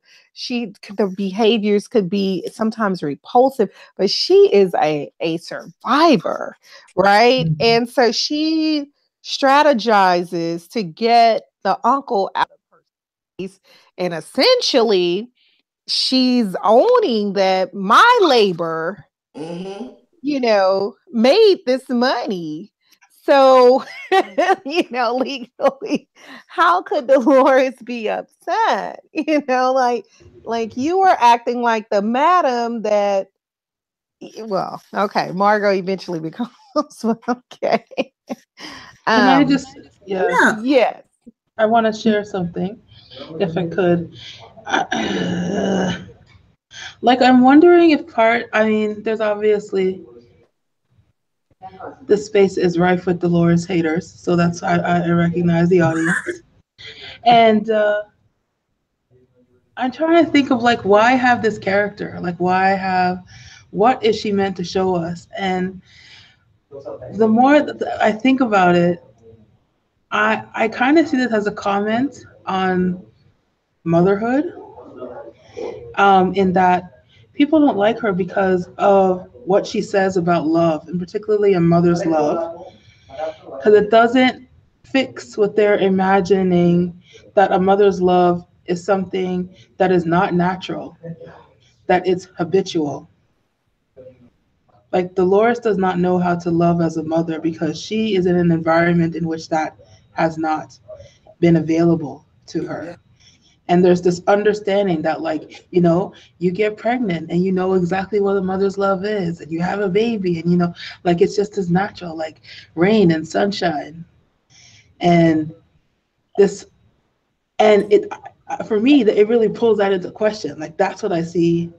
the behaviors could be sometimes repulsive, but she is a survivor, right? And so she strategizes to get the uncle out of her space, and essentially she's owning that my labor, you know, made this money. So, you know, legally, how could Dolores be upset? You know, like you were acting like the madam that, well, okay, Margot eventually becomes, okay. Can I just, yeah. Yes. I want to share something, if I could. Like, I'm wondering if there's obviously, the space is rife with Dolores haters, so that's why I recognize the audience. And I'm trying to think of, like, why have this character? Like, what is she meant to show us? And the more that I think about it, I kind of see this as a comment on motherhood, in that people don't like her because of what she says about love, and particularly a mother's love, because it doesn't fix what they're imagining, that a mother's love is something that is not natural, that it's habitual. Like, Dolores does not know how to love as a mother because she is in an environment in which that has not been available to her. And there's this understanding that, like, you know, you get pregnant and you know exactly what a mother's love is, and you have a baby, and, you know, like, it's just as natural, like rain and sunshine. And this, and it, for me, it really pulls that into question. Like, that's what I see.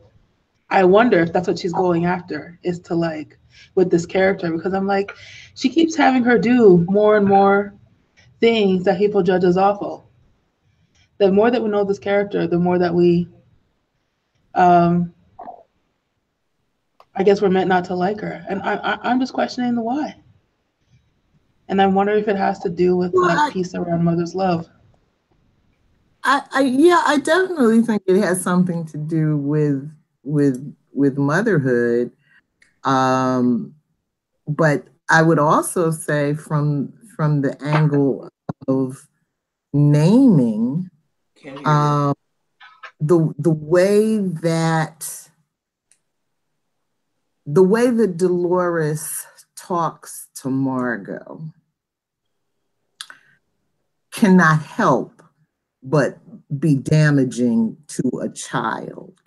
I wonder if that's what she's going after, is to, like, with this character, because I'm like, she keeps having her do more and more things that people judge as awful. The more that we know this character, the more that we, I guess we're meant not to like her. And I'm just questioning the why. And I wonder if it has to do with that piece around mother's love. I definitely think it has something to do with motherhood. But I would also say from the angle of naming, the way that Dolores talks to Margot cannot help but be damaging to a child.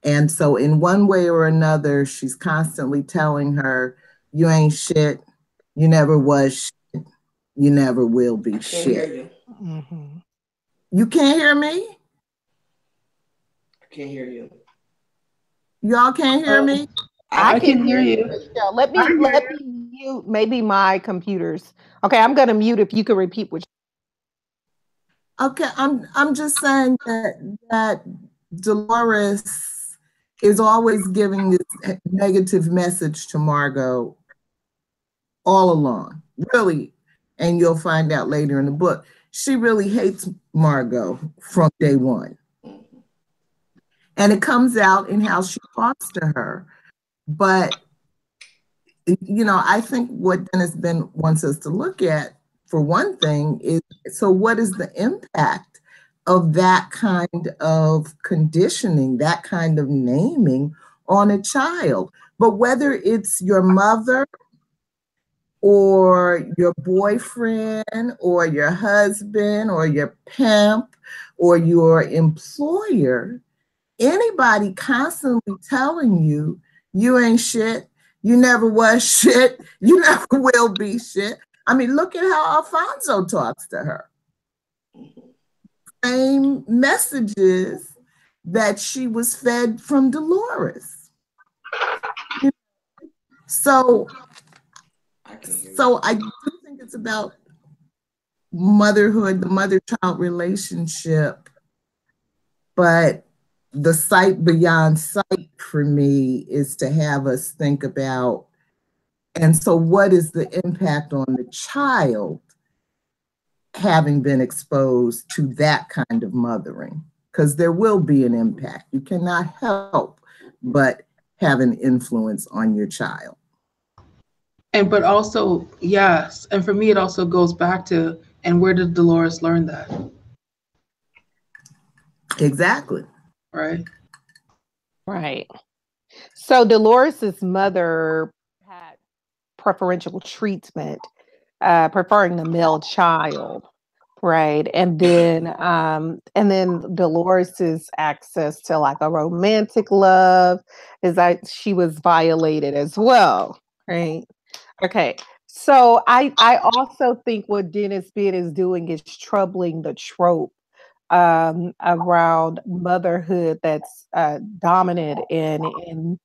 And so in one way or another, she's constantly telling her, you ain't shit, you never was shit, you never will be shit. Hear you. Mm-hmm. You can't hear me? I can't hear you. Y'all can't hear me? I can hear you. Michelle. Let me mute maybe my computers. Okay, I'm gonna mute if you can repeat what. Okay, I'm just saying that Dolores is always giving this negative message to Margot all along, really, and you'll find out later in the book, she really hates Margot from day one. And it comes out in how she talks to her. But, you know, I think what Dennis-Benn wants us to look at, for one thing, is, so what is the impact of that kind of conditioning, that kind of naming on a child? But whether it's your mother or your boyfriend or your husband or your pimp or your employer, anybody constantly telling you, you ain't shit, you never was shit, you never will be shit. I mean, look at how Alfonso talks to her. Same messages that she was fed from Dolores. So I do think it's about motherhood, the mother-child relationship, but the sight beyond sight for me is to have us think about, and so what is the impact on the child having been exposed to that kind of mothering? Because there will be an impact. You cannot help but have an influence on your child. But also, yes, and for me, it also goes back to, and where did Dolores learn that? Exactly. Right. Right. So Dolores's mother had preferential treatment, preferring the male child, right? And then Dolores's access to like a romantic love is that she was violated as well, right? Okay. So I also think what Dennis-Benn is doing is troubling the trope around motherhood that's dominant in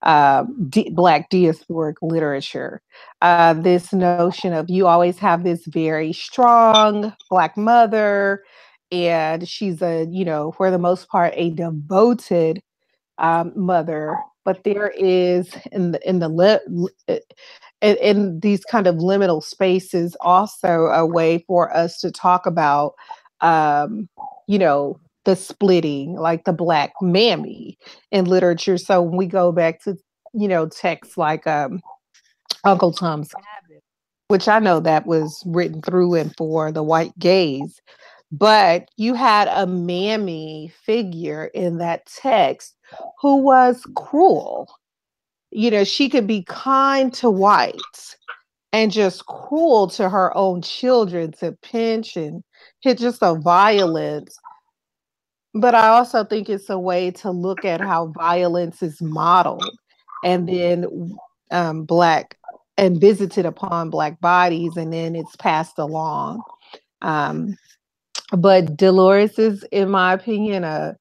Black diasporic literature. This notion of you always have this very strong Black mother, and she's for the most part, a devoted mother. But there is in these kind of liminal spaces also a way for us to talk about the splitting, like the Black mammy in literature. So when we go back to texts like Uncle Tom's Cabin, which I know that was written through and for the white gaze, but you had a mammy figure in that text who was cruel. She could be kind to whites and just cruel to her own children, to pinch and hit, just a violence. But I also think it's a way to look at how violence is modeled and then Black and visited upon Black bodies, and then it's passed along. But Dolores is, in my opinion, an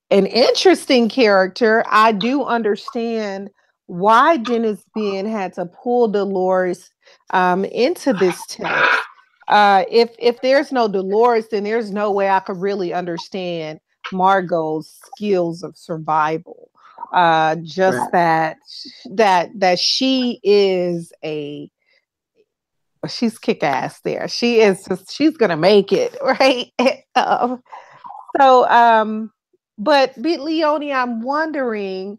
interesting character. I do understand why Dennis-Benn had to pull Dolores into this text. If there's no Dolores, then there's no way I could really understand Margot's skills of survival. Just right. that she is she's kick ass there. She's gonna make it, right? But Leonie, I'm wondering,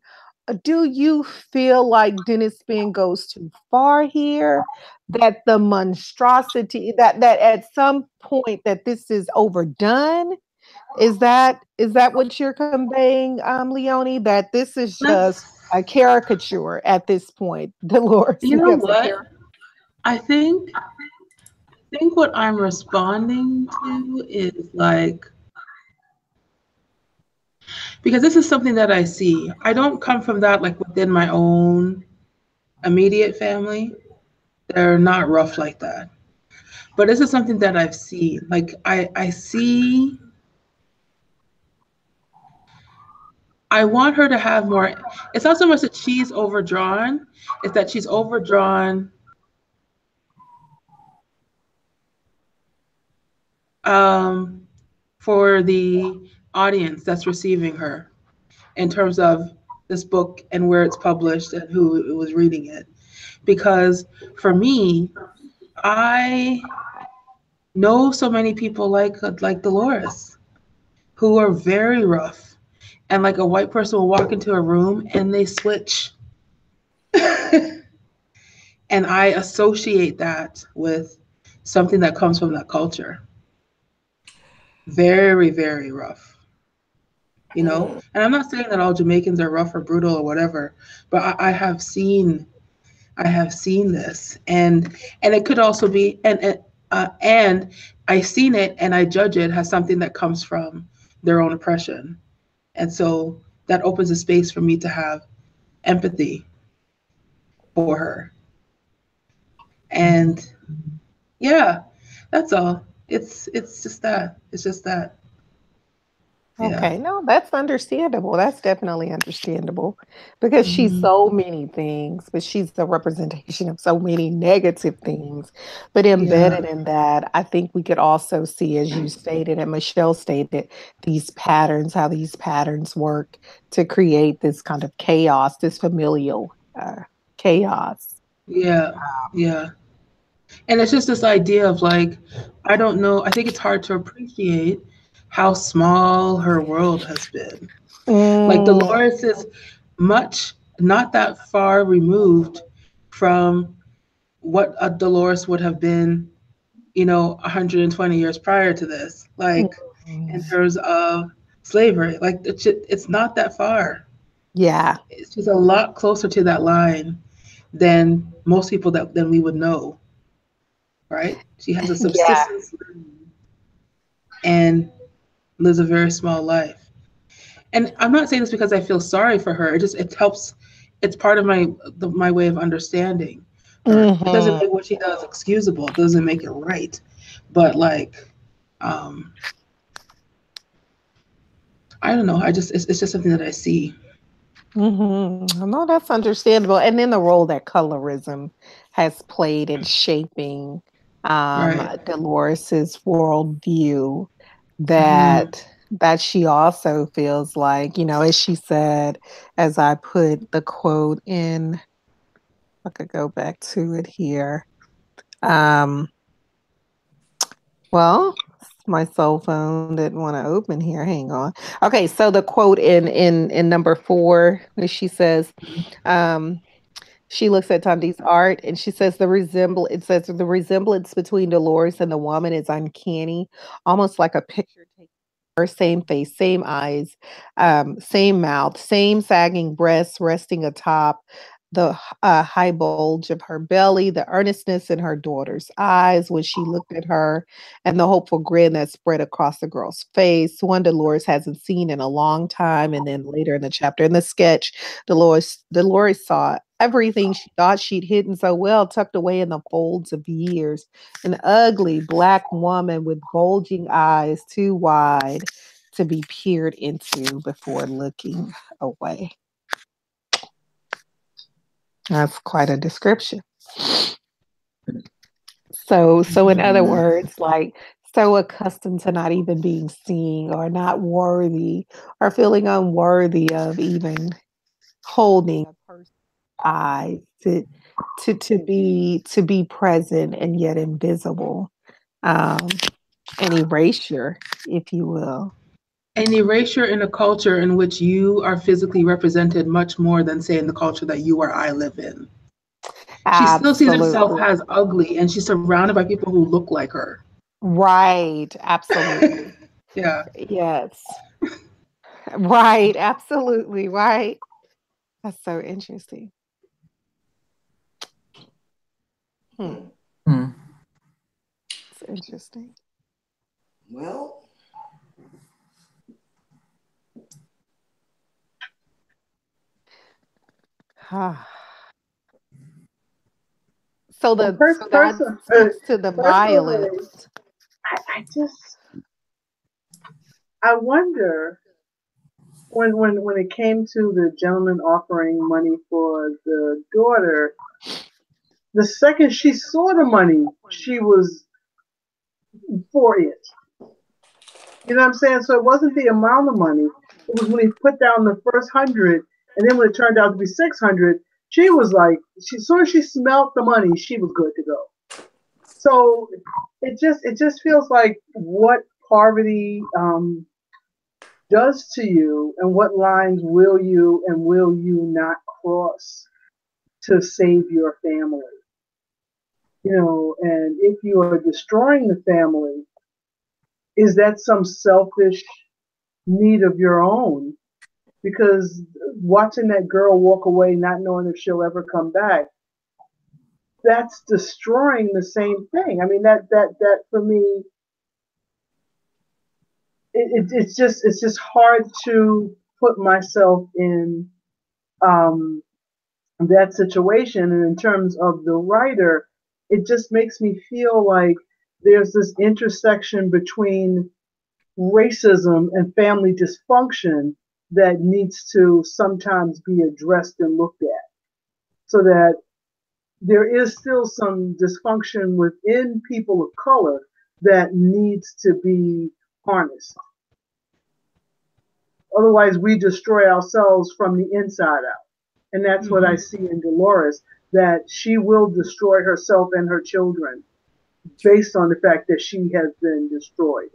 do you feel like Dennis-Benn goes too far here? That the monstrosity, that at some point that this is overdone? Is that what you're conveying, Leonie? That this is just Let's, a caricature at this point? Dolores you know becomes a what? caricature. I think what I'm responding to is like, because this is something that I see. I don't come from that like within my own immediate family. They're not rough like that. But this is something that I've seen. Like I see, I want her to have more. It's not so much that she's overdrawn, it's that she's overdrawn for the audience that's receiving her in terms of this book and where it's published and who was reading it. Because for me, I know so many people like Dolores who are very rough, and like a white person will walk into a room and they switch. And I associate that with something that comes from that culture. Very, very rough, you know? And I'm not saying that all Jamaicans are rough or brutal or whatever, but I have seen this. And it could also be, and I've seen it and I judge it as something that comes from their own oppression. And so that opens a space for me to have empathy for her. And yeah, that's all. It's just that. It's just that. Yeah. Okay, no, that's understandable. That's definitely understandable because she's Mhm. so many things, but she's the representation of so many negative things. But Yeah. embedded in that, I think we could also see, as you stated and Michelle stated, these patterns, how these patterns work to create this kind of chaos, this familial chaos. Yeah. Yeah. And it's just this idea of like, I don't know, I think it's hard to appreciate how small her world has been. Like Mm, Dolores is much not that far removed from what a Dolores would have been, 120 years prior to this, like in mm, terms of slavery. Like it's not that far. yeah, She's a lot closer to that line than most people than we would know, right? She has a yeah. subsistence and lives a very small life. And I'm not saying this because I feel sorry for her. It helps. It's part of my way of understanding her. It doesn't Hmm. make what she does excusable. It doesn't make it right. But like, I don't know. It's just something that I see. No, that's understandable. And then the role that colorism has played in shaping Right. Dolores's worldview, Hmm. that she also feels like, as she said, as I put the quote in, I could go back to it here. Um, well, my cell phone didn't want to open here. Hang on. Okay, so the quote in number 4, where she says, um, she looks at Thandi's art and she says it says the resemblance between Dolores and the woman is uncanny, almost like a picture taken. Her same face, same eyes, same mouth, same sagging breasts resting atop the high bulge of her belly, the earnestness in her daughter's eyes when she looked at her, and the hopeful grin that spread across the girl's face. One Dolores hasn't seen in a long time. And then later in the chapter, in the sketch, Dolores saw everything she thought she'd hidden so well tucked away in the folds of years. An ugly black woman with bulging eyes too wide to be peered into before looking away. That's quite a description. So in other words, like so accustomed to not even being seen or not worthy or feeling unworthy of even holding a person's eyes to be present and yet invisible. Um, an erasure, if you will. An erasure in a culture in which you are physically represented much more than, say, in the culture that you or I live in. She still sees herself as ugly, and she's surrounded by people who look like her. Right. Absolutely. Yeah. Yes. Right. Absolutely. Right. That's so interesting. It's interesting. Well, So Well, that speaks to the personally, violence. I wonder when it came to the gentleman offering money for the daughter, the second she saw the money, she was for it. You know what I'm saying? So it wasn't the amount of money. It was when he put down the first 100, and then when it turned out to be 600, she was like, as soon as she smelled the money, she was good to go. So it just feels like what poverty does to you, and what lines will you and will you not cross to save your family. And if you are destroying the family, is that some selfish need of your own? Because watching that girl walk away not knowing if she'll ever come back, that's destroying the same thing. I mean, that for me, it's just hard to put myself in that situation. And in terms of the writer, it just makes me feel like there's this intersection between racism and family dysfunction that needs to sometimes be addressed and looked at, so that there is still some dysfunction within people of color that needs to be harnessed. Otherwise, we destroy ourselves from the inside out. And that's what I see in Dolores, that she will destroy herself and her children based on the fact that she has been destroyed.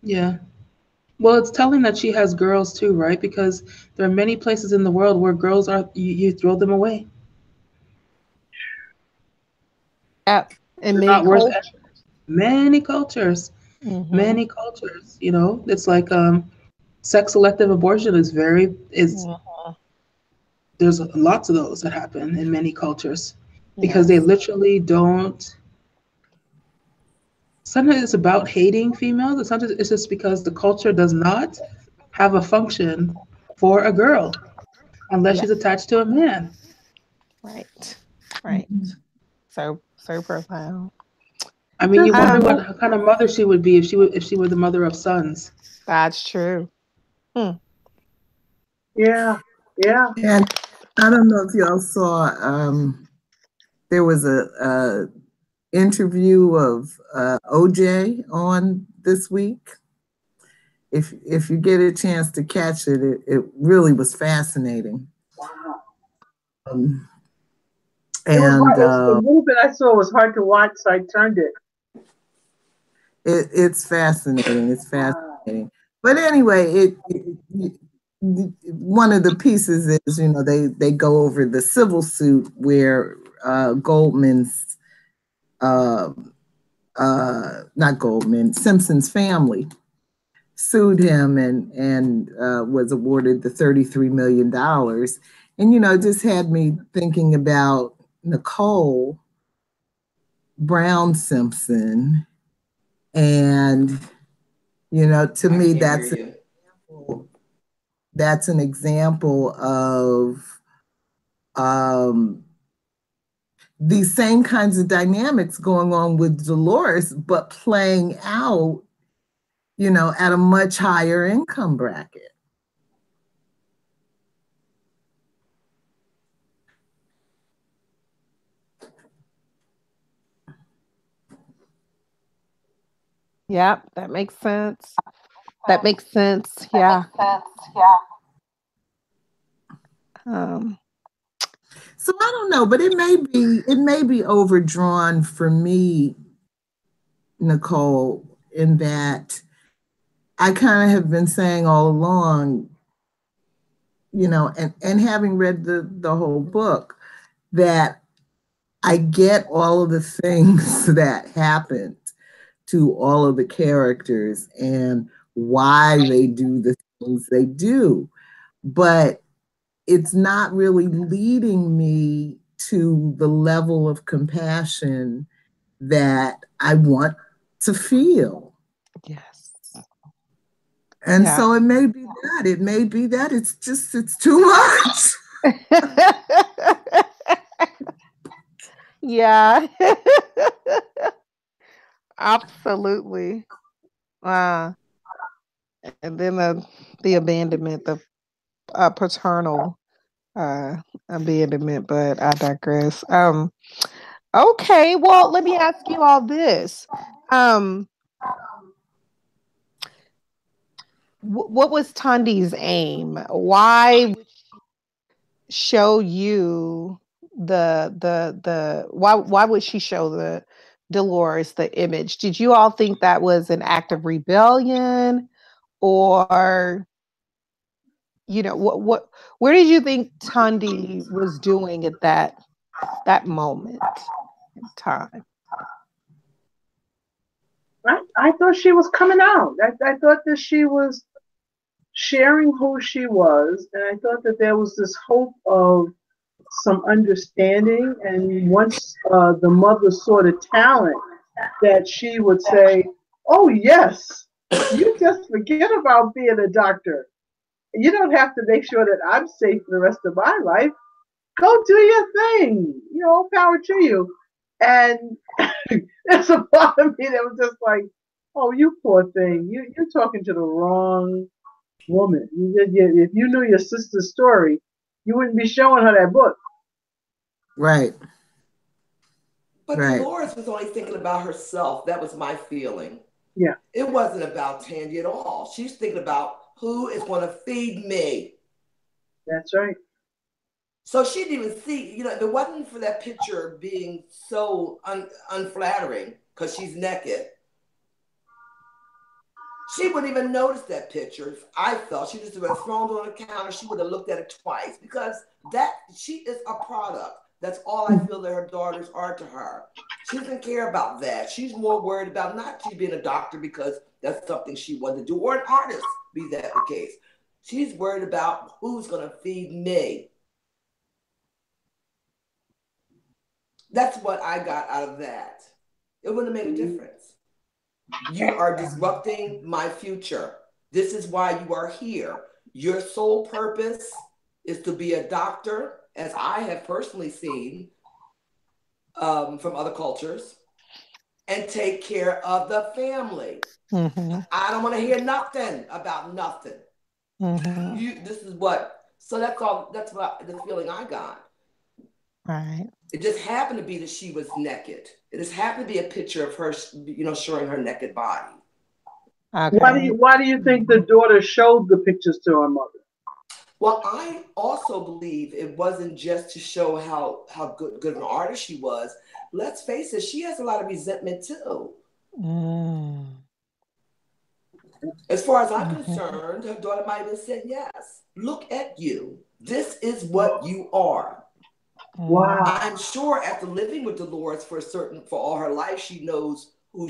Yeah. Well, it's telling that she has girls too, right? Because there are many places in the world where girls are, you throw them away. Yeah. In They're many not worth cultures. Many cultures. Many cultures, it's like sex selective abortion is there's lots of those that happen in many cultures because they literally don't. Sometimes it's about hating females, and sometimes it's just because the culture does not have a function for a girl unless she's attached to a man. Right. So profound. I mean, you wonder what kind of mother she would be if she were the mother of sons. That's true. Yeah. And I don't know if y'all saw, there was a interview of OJ on this week. If you get a chance to catch it, it really was fascinating. Wow. The little bit I saw was hard to watch, so I turned it. It's fascinating. It's fascinating. But anyway, one of the pieces is, they go over the civil suit where Goldman's, not Goldman, Simpson's family sued him and was awarded the $33 million. And, it just had me thinking about Nicole Brown Simpson. And, to me, that's an example of these same kinds of dynamics going on with Dolores, but playing out, at a much higher income bracket. Yep, that makes sense. That makes sense. Yeah. So I don't know, but it may be overdrawn for me, Nicole, in that I kind of have been saying all along, and having read the whole book, that I get all of the things that happened to all of the characters and why they do the things they do. But it's not really leading me to the level of compassion that I want to feel. Yes. And so it may be that. It may be that it's too much. Yeah. Absolutely. And then the abandonment, the paternal abandonment, but I digress. Okay, well, let me ask you all this. What was Thandi's aim? Why would she show you why would she show the Dolores the image? Did you all think that was an act of rebellion, or what where did you think Thandi was doing at that moment in time? I thought she was coming out. I thought that she was sharing who she was, and I thought that there was this hope of some understanding. And once the mother saw the talent, that she would say, "Oh yes, you just forget about being a doctor. You don't have to make sure that I'm safe for the rest of my life. Go do your thing. Power to you." And there's a part of me that was just like, "Oh, you poor thing. You're talking to the wrong woman. If you knew your sister's story, you wouldn't be showing her that book." Right. But right. Dolores was only thinking about herself. That was my feeling. Yeah. It wasn't about Thandi at all. She's thinking about who is going to feed me. That's right. So she didn't even see, if it wasn't for that picture being so unflattering because she's naked, she wouldn't even notice that picture. I felt she just would have thrown it on the counter. She would have looked at it twice because she is a product. That's all I feel that her daughters are to her. She doesn't care about that. She's more worried about not she being a doctor because that's something she wanted to do, or an artist, be that the case. She's worried about who's going to feed me. That's what I got out of that. It wouldn't have made a difference. You are disrupting my future. This is why you are here. Your sole purpose is to be a doctor, as I have personally seen from other cultures, and take care of the family. Mm-hmm. I don't want to hear nothing about nothing. Mm-hmm. This is what. So that's all. That's what the feeling I got. Right. It just happened to be that she was naked. It just happened to be a picture of her, showing her naked body. Okay. Why do you think the daughter showed the pictures to her mother? Well, I also believe it wasn't just to show how good an artist she was. Let's face it, she has a lot of resentment too. Mm. As far as I'm concerned, her daughter might have said, yes, look at you. This is what you are. Wow. I'm sure after living with Dolores for all her life, she knows who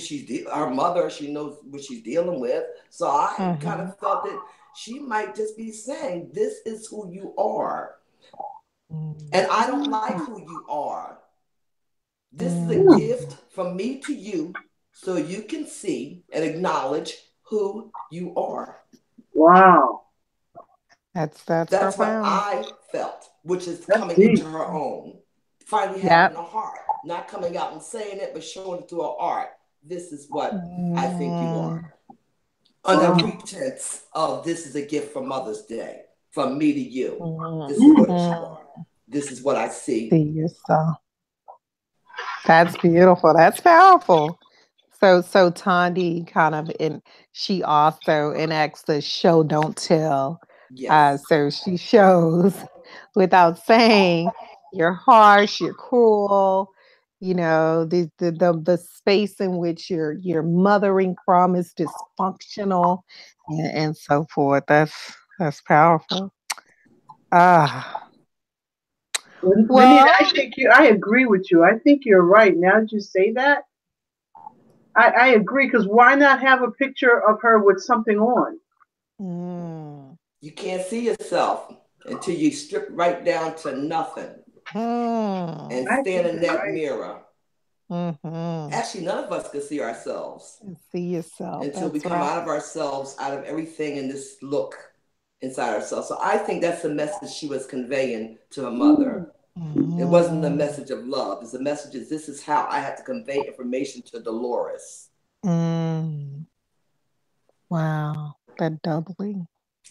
her mother, she knows what she's dealing with. So I kind of felt that she might just be saying, this is who you are. And I don't like who you are. This is a gift from me to you so you can see and acknowledge who you are. Wow. That's what I felt, which is coming into her own. Finally having a heart, not coming out and saying it, but showing it through her art. This is what I think you are. Under pretense of this is a gift for Mother's Day, from me to you. This is what you are. This is what I see. That's beautiful. That's powerful. So Thandi she also enacts the show don't tell. Yes. So she shows without saying you're harsh, you're cruel, the space in which you're mothering from is dysfunctional, and so forth. That's powerful. Ah, Venita, well, I agree with you. I think you're right. Now that you say that, I agree, because why not have a picture of her with something on? You can't see yourself until you strip right down to nothing and I stand think in you're that right. mirror. Actually, none of us can see ourselves See yourself. until we That's come right. out of ourselves, out of everything in this look inside ourselves. So I think that's the message she was conveying to her mother. It wasn't a message of love. It's a message of this is how I have to convey information to Dolores. Wow, that doubling.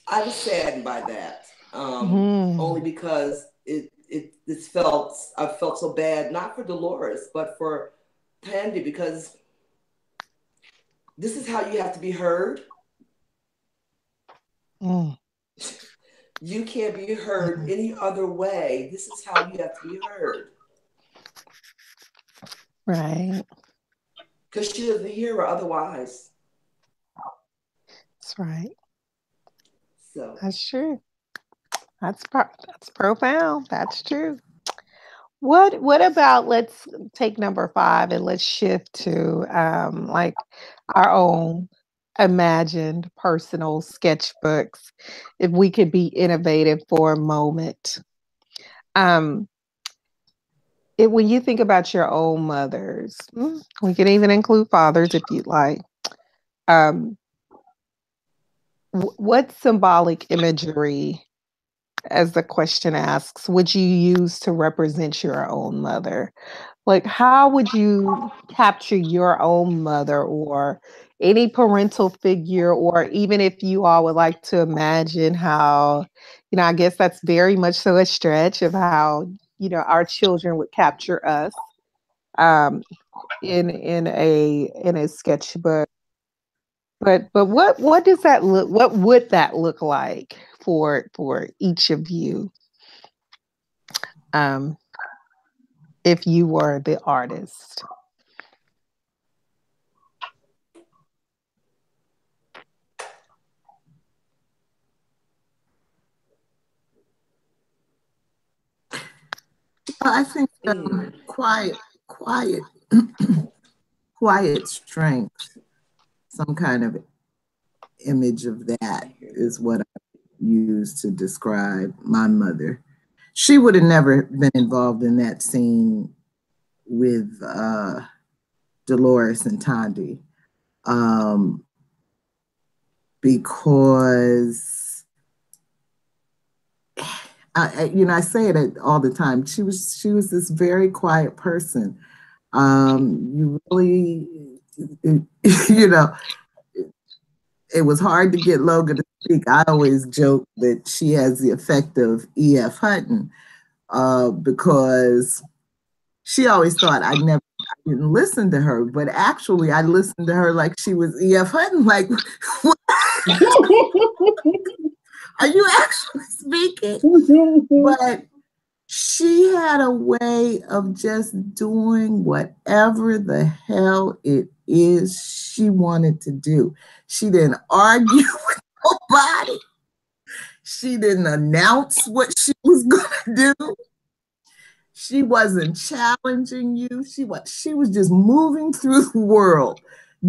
I was saddened by that, only because I felt so bad, not for Dolores, but for Thandi, because this is how you have to be heard. You can't be heard any other way. This is how you have to be heard. Right. Because she doesn't hear her otherwise. That's right. So That's true. That's profound. That's true. What about, let's take number 5 and let's shift to like our own imagined personal sketchbooks, if we could be innovative for a moment. Um when you think about your own mothers, we can even include fathers if you'd like. Um what symbolic imagery, as the question asks, would you use to represent your own mother? Like, how would you capture your own mother or any parental figure, or even if you all would like to imagine how, I guess that's very much so a stretch of how, our children would capture us um, in a sketchbook. But what does that look? What would that look like for each of you, um, if you were the artist? I think quiet, quiet strength, some kind of image of that is what I use to describe my mother. She would have never been involved in that scene with Dolores and Thandi, because I say it all the time. She was this very quiet person. You really, you know, it was hard to get Logan to speak. I always joke that she has the effect of E.F. Hutton, because she always thought I didn't listen to her, but actually I listened to her like she was E.F. Hutton. Like, are you actually speaking? But she had a way of just doing whatever the hell it is she wanted to do. She didn't argue with nobody. She didn't announce what she was going to do. She wasn't challenging you. She was just moving through the world,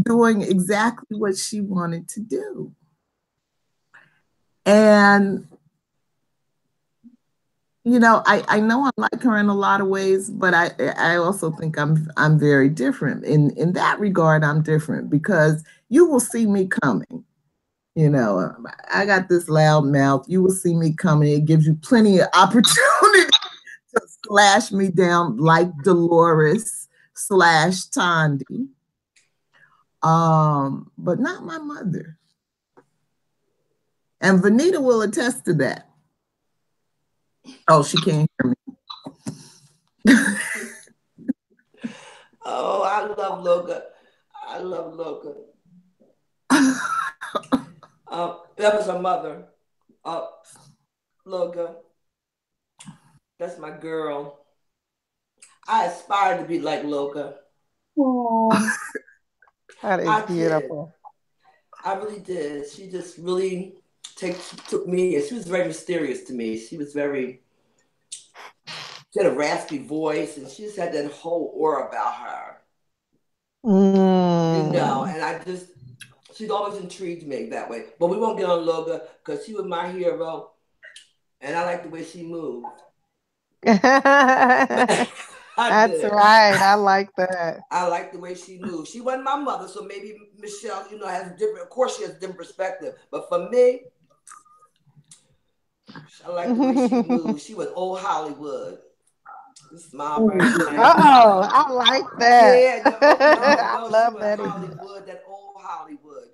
doing exactly what she wanted to do. And I know I'm like her in a lot of ways, but I also think I'm very different. In that regard, I'm different because you will see me coming. I got this loud mouth. You will see me coming. It gives you plenty of opportunity to slash me down like Dolores slash Thandi. But not my mother. And Venita will attest to that. Oh, she can't hear me. oh, I love Logan. I love Logan. That was her mother. Logan. That's my girl. I aspired to be like Loga. Oh, That is I did. beautiful. I really did. She just really took me, and she was very mysterious to me. She had a raspy voice, and she just had that whole aura about her, Mm. And she's always intrigued me that way. But we won't get on Loga because she was my hero, and I like the way she moved. I That's did. right. I like that. I like the way she moved. She wasn't my mother, so maybe Michelle, has a different. Of course, she has a different perspective. But for me, I like the way she moved. She was old Hollywood. Smile oh very dear. nice. Oh, I like that. Yeah, I she love was that. Hollywood, that old Hollywood,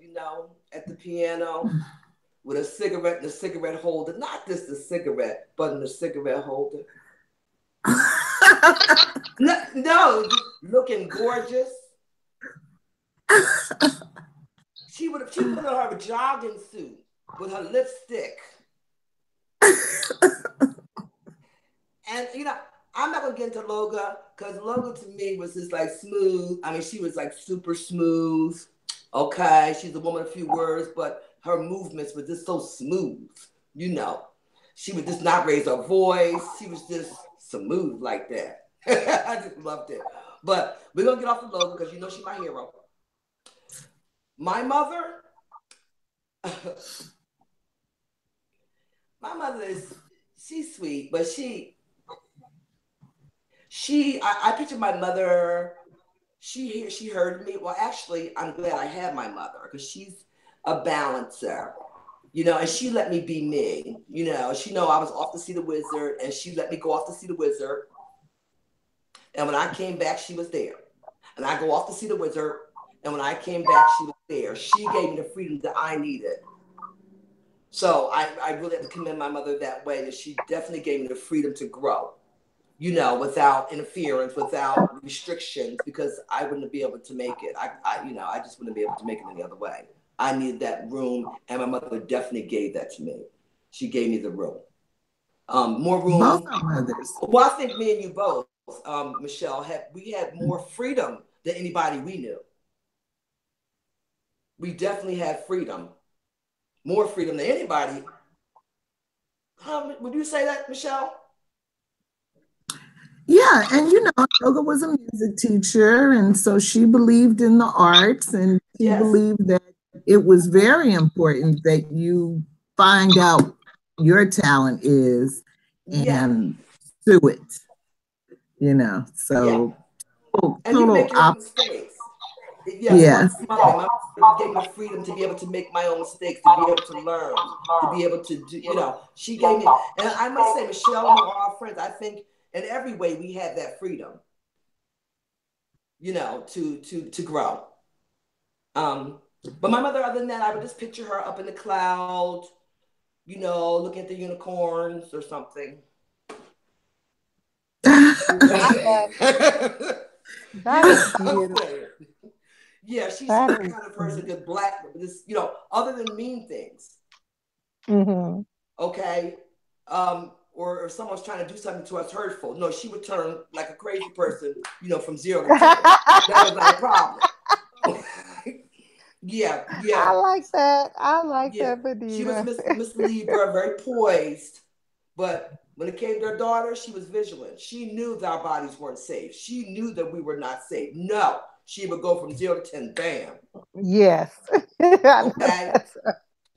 at the piano with a cigarette and a cigarette holder. Not just a cigarette, but in a cigarette holder. No, looking gorgeous. She put on her jogging suit with her lipstick. And I'm not gonna get into Loga because Loga to me was just like smooth. I mean, she was like super smooth. Okay, she's a woman of few words, but her movements were just so smooth. She would just not raise her voice. She was just smooth like that. I just loved it. But we're gonna get off the Loga because she's my hero. My mother, she's sweet, but I picture my mother. She heard me. Well, actually, I'm glad I had my mother because she's a balancer, and she let me be me. She know I was off to see the wizard, and she let me go off to see the wizard. And when I came back, she was there. And I go off to see the wizard, and when I came back, she was there. She gave me the freedom that I needed. So I really have to commend my mother that way. That she definitely gave me the freedom to grow. Without interference, without restrictions, because I wouldn't be able to make it. I just wouldn't be able to make it any other way. I needed that room, and my mother definitely gave that to me. She gave me the room. More room. Both our mothers. Well, I think me and you both, Michelle, we had more freedom than anybody we knew. We definitely had freedom, more freedom than anybody. Would you say that, Michelle? Yeah, and Yoga was a music teacher, and so she believed in the arts, and she believed that it was very important that you find out your talent is and do it. So and you make your own mistakes. Yes. My mother gave me the freedom to be able to make my own mistakes, to be able to learn, to be able to do, she gave me, and I must say, Michelle and all our friends, I think in every way we had that freedom, to grow. But my mother, other than that, I would just picture her up in the cloud, looking at the unicorns or something. That is beautiful. Yeah, she's the kind of person that other than mean things. Mm-hmm. Okay. Or if someone's trying to do something to us hurtful. No, she would turn like a crazy person, from 0 to 10. That was not a problem. Yeah. I like that. I like that, Venita. She was Miss Libra, very poised. But when it came to her daughter, she was vigilant. She knew that our bodies weren't safe. She knew that we were not safe. No, she would go from 0 to 10, bam. Yes. Okay.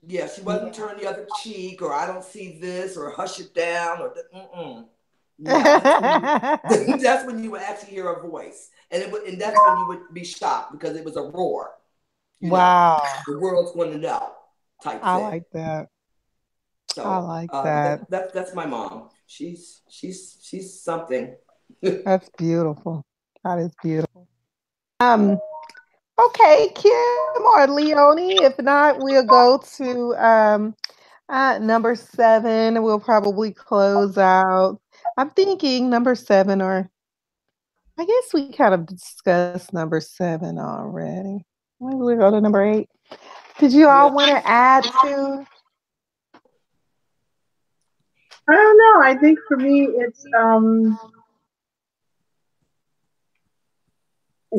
Yeah, she wasn't turn the other cheek, or I don't see this, or hush it down, or no. That's when you would actually hear her voice, and that's when you would be shocked because it was a roar. Wow. The world's going to know type thing. I like that. So I like that. That's my mom. She's something. That's beautiful. That is beautiful. Okay, Kim or Leonie. If not, we'll go to number 7. We'll probably close out. I'm thinking number 7, or I guess we kind of discussed number 7 already. Maybe we'll go to number 8. Did you all want to add to? I don't know. I think for me, it's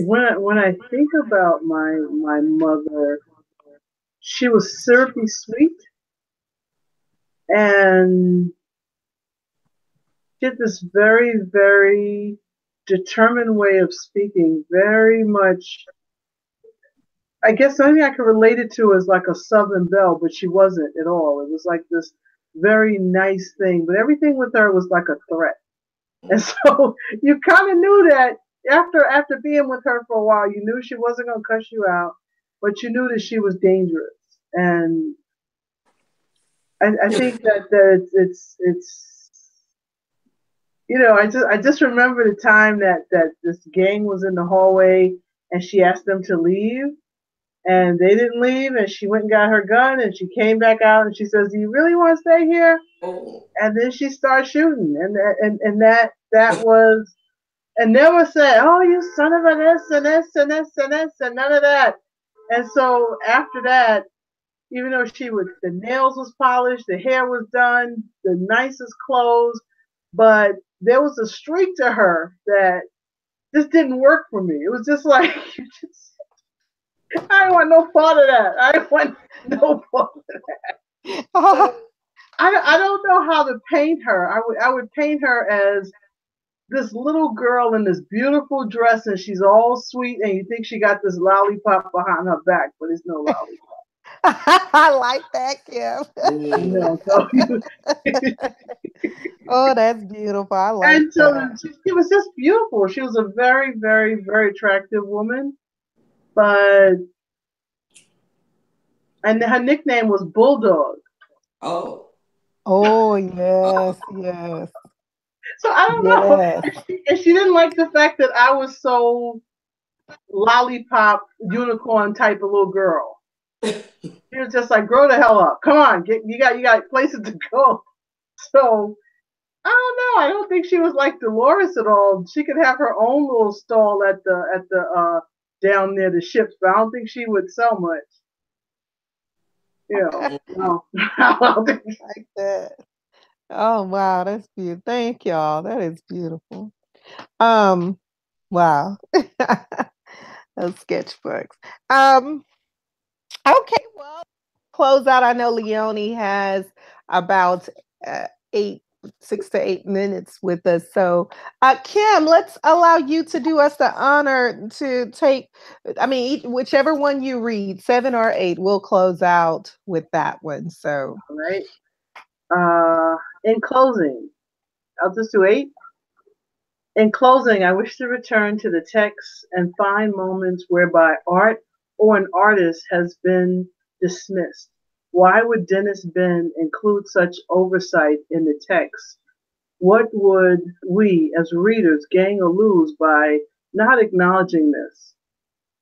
when I think about my mother, she was syrupy sweet, and she had this very, very determined way of speaking, very much. I guess the only thing I could relate it to is like a Southern belle, but she wasn't at all. It was like this very nice thing, but everything with her was like a threat. And so you kind of knew that after being with her for a while, you knew she wasn't going to cuss you out, but you knew that she was dangerous. And I think that it's I just remember the time that this gang was in the hallway and she asked them to leave and they didn't leave, and she went and got her gun and she came back out and she says, "Do you really want to stay here?" Oh. And then she started shooting, and that was, and never said, "Oh, you son of a this and this and this and this," and none of that. And so after that, even though the nails was polished, the hair was done, the nicest clothes, but there was a streak to her that just didn't work for me. It was just like, I don't want no part of that. I don't want no part of that. So, I don't know how to paint her. I would paint her as this little girl in this beautiful dress, and she's all sweet, and you think she got this lollipop behind her back, but it's no lollipop. I like that, Kim. No, so Oh, that's beautiful. I like and so that. she was just beautiful. She was a very, very, very attractive woman, but and her nickname was Bulldog. Oh. Oh, yes, yes, So I don't know, yes. and she didn't like the fact that I was so lollipop unicorn type of little girl. She was just like, "Grow the hell up! Come on, you got places to go." So I don't know. I don't think she was like Dolores at all. She could have her own little stall at the down near the ships, but I don't think she would sell much. No. I don't think Like that. Oh, wow, that's beautiful. Thank y'all. That is beautiful. Um, wow. Those sketchbooks. Um, okay, well, close out. I know Leonie has about uh, 6 to 8 minutes with us. So, Kim, let's allow you to do us the honor to take, I mean, whichever one you read, 7 or 8, we'll close out with that one. So, all right. In closing, I'll just do 8. In closing, I wish to return to the text and find moments whereby art or an artist has been dismissed. Why would Dennis-Benn include such oversight in the text? What would we as readers gain or lose by not acknowledging this?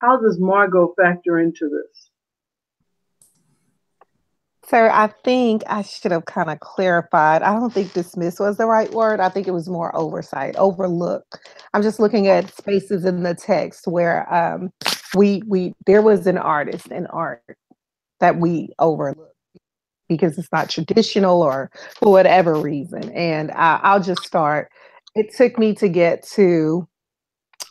How does Margot factor into this? sir, I think I should have kind of clarified. I don't think dismiss was the right word. I think it was more oversight, overlook. I'm just looking at spaces in the text where we there was an artist and art that we overlooked because it's not traditional or for whatever reason. And I'll just start. It took me to get to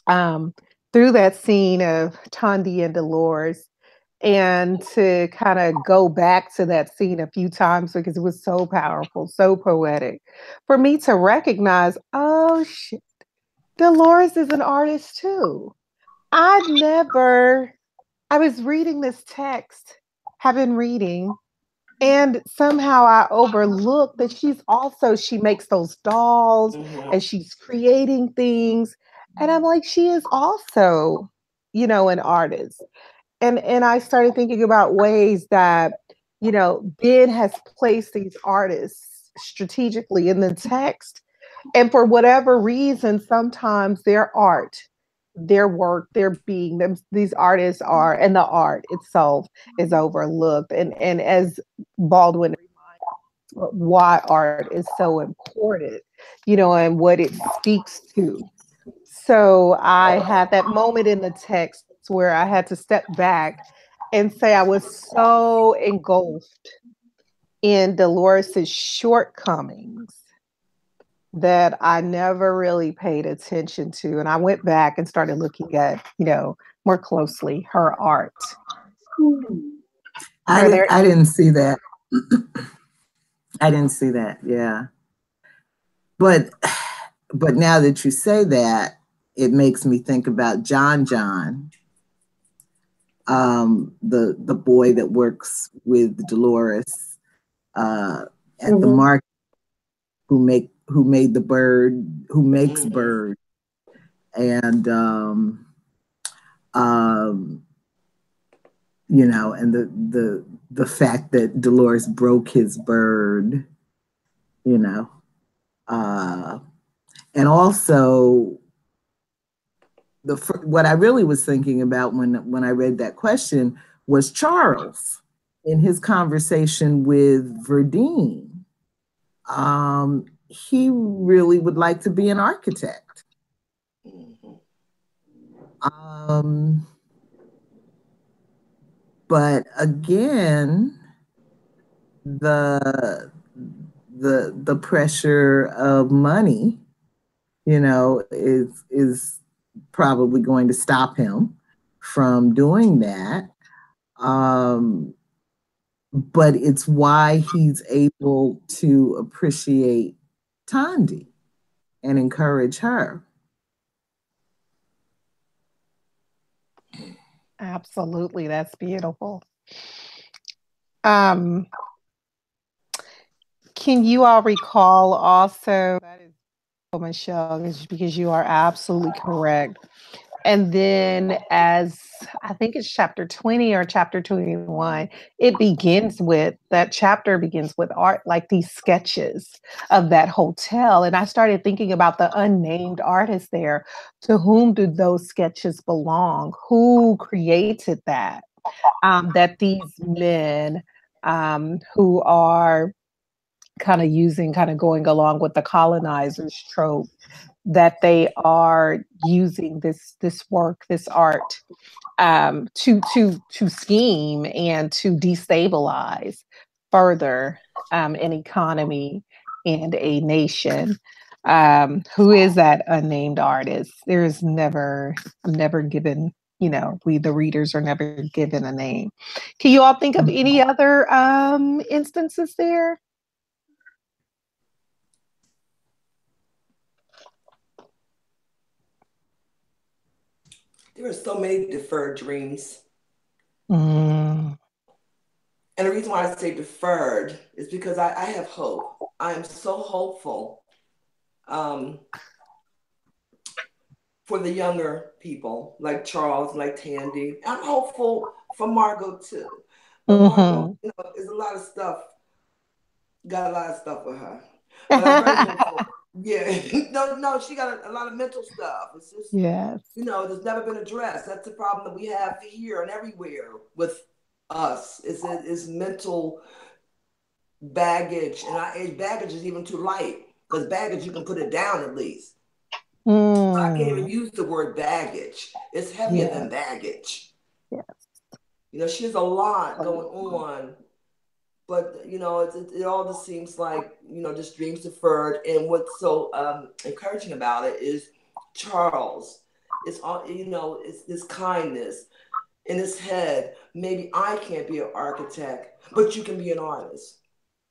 um, through that scene of Thandi and Dolores and to kind of go back to that scene a few times because it was so powerful, so poetic for me to recognize, oh shit, Dolores is an artist too. I'd never, I was reading this text, have been reading, and somehow I overlooked that she makes those dolls Mm-hmm. and she's creating things. And I'm like, she is also, an artist. And I started thinking about ways that, Ben has placed these artists strategically in the text. And for whatever reason, sometimes their art, their work, their being, these artists are, and the art itself is overlooked. And as Baldwin, why art is so important, and what it speaks to. So I had that moment in the text where I had to step back and say I was so engulfed in Dolores's shortcomings that I never really paid attention to. And I went back and started looking at, more closely her art. I didn't see that. I didn't see that. Yeah. But now that you say that, it makes me think about John, the boy that works with Dolores at the market, who made the bird, who makes bird, and and the fact that Dolores broke his bird, and also what I really was thinking about when I read that question was Charles in his conversation with Verdine. He really would like to be an architect. But again, the pressure of money, is probably going to stop him from doing that. But it's why he's able to appreciate Thandi and encourage her. Absolutely. That's beautiful. Can you all recall also, that is Michelle, because you are absolutely correct. And then as I think it's chapter 20 or chapter 21, that chapter begins with art, like these sketches of that hotel. And I started thinking about the unnamed artist there. To whom do those sketches belong? Who created that? That these men who are kind of going along with the colonizers trope, that they are using this work, this art, to scheme and to destabilize further an economy and a nation. Who is that unnamed artist? I'm never given, we the readers are never given a name. Can you all think of any other instances there? There are so many deferred dreams. Mm. And the reason why I say deferred is because I have hope. I am so hopeful for the younger people like Charles, like Thandi. I'm hopeful for Margot too. But Margot, there's a lot of stuff, got a lot of stuff with her. But I'm very hopeful. Yeah, no, she got a lot of mental stuff. It's just, yes, there's never been addressed. That's the problem that we have here and everywhere with us. Is mental baggage, and baggage is even too light, because baggage, you can put it down at least. I can't even use the word baggage. It's heavier than baggage. Yes. She has a lot going on. But it all just seems like just dreams deferred. And what's so encouraging about it is Charles. It's all it's this kindness in his head. Maybe I can't be an architect, but you can be an artist.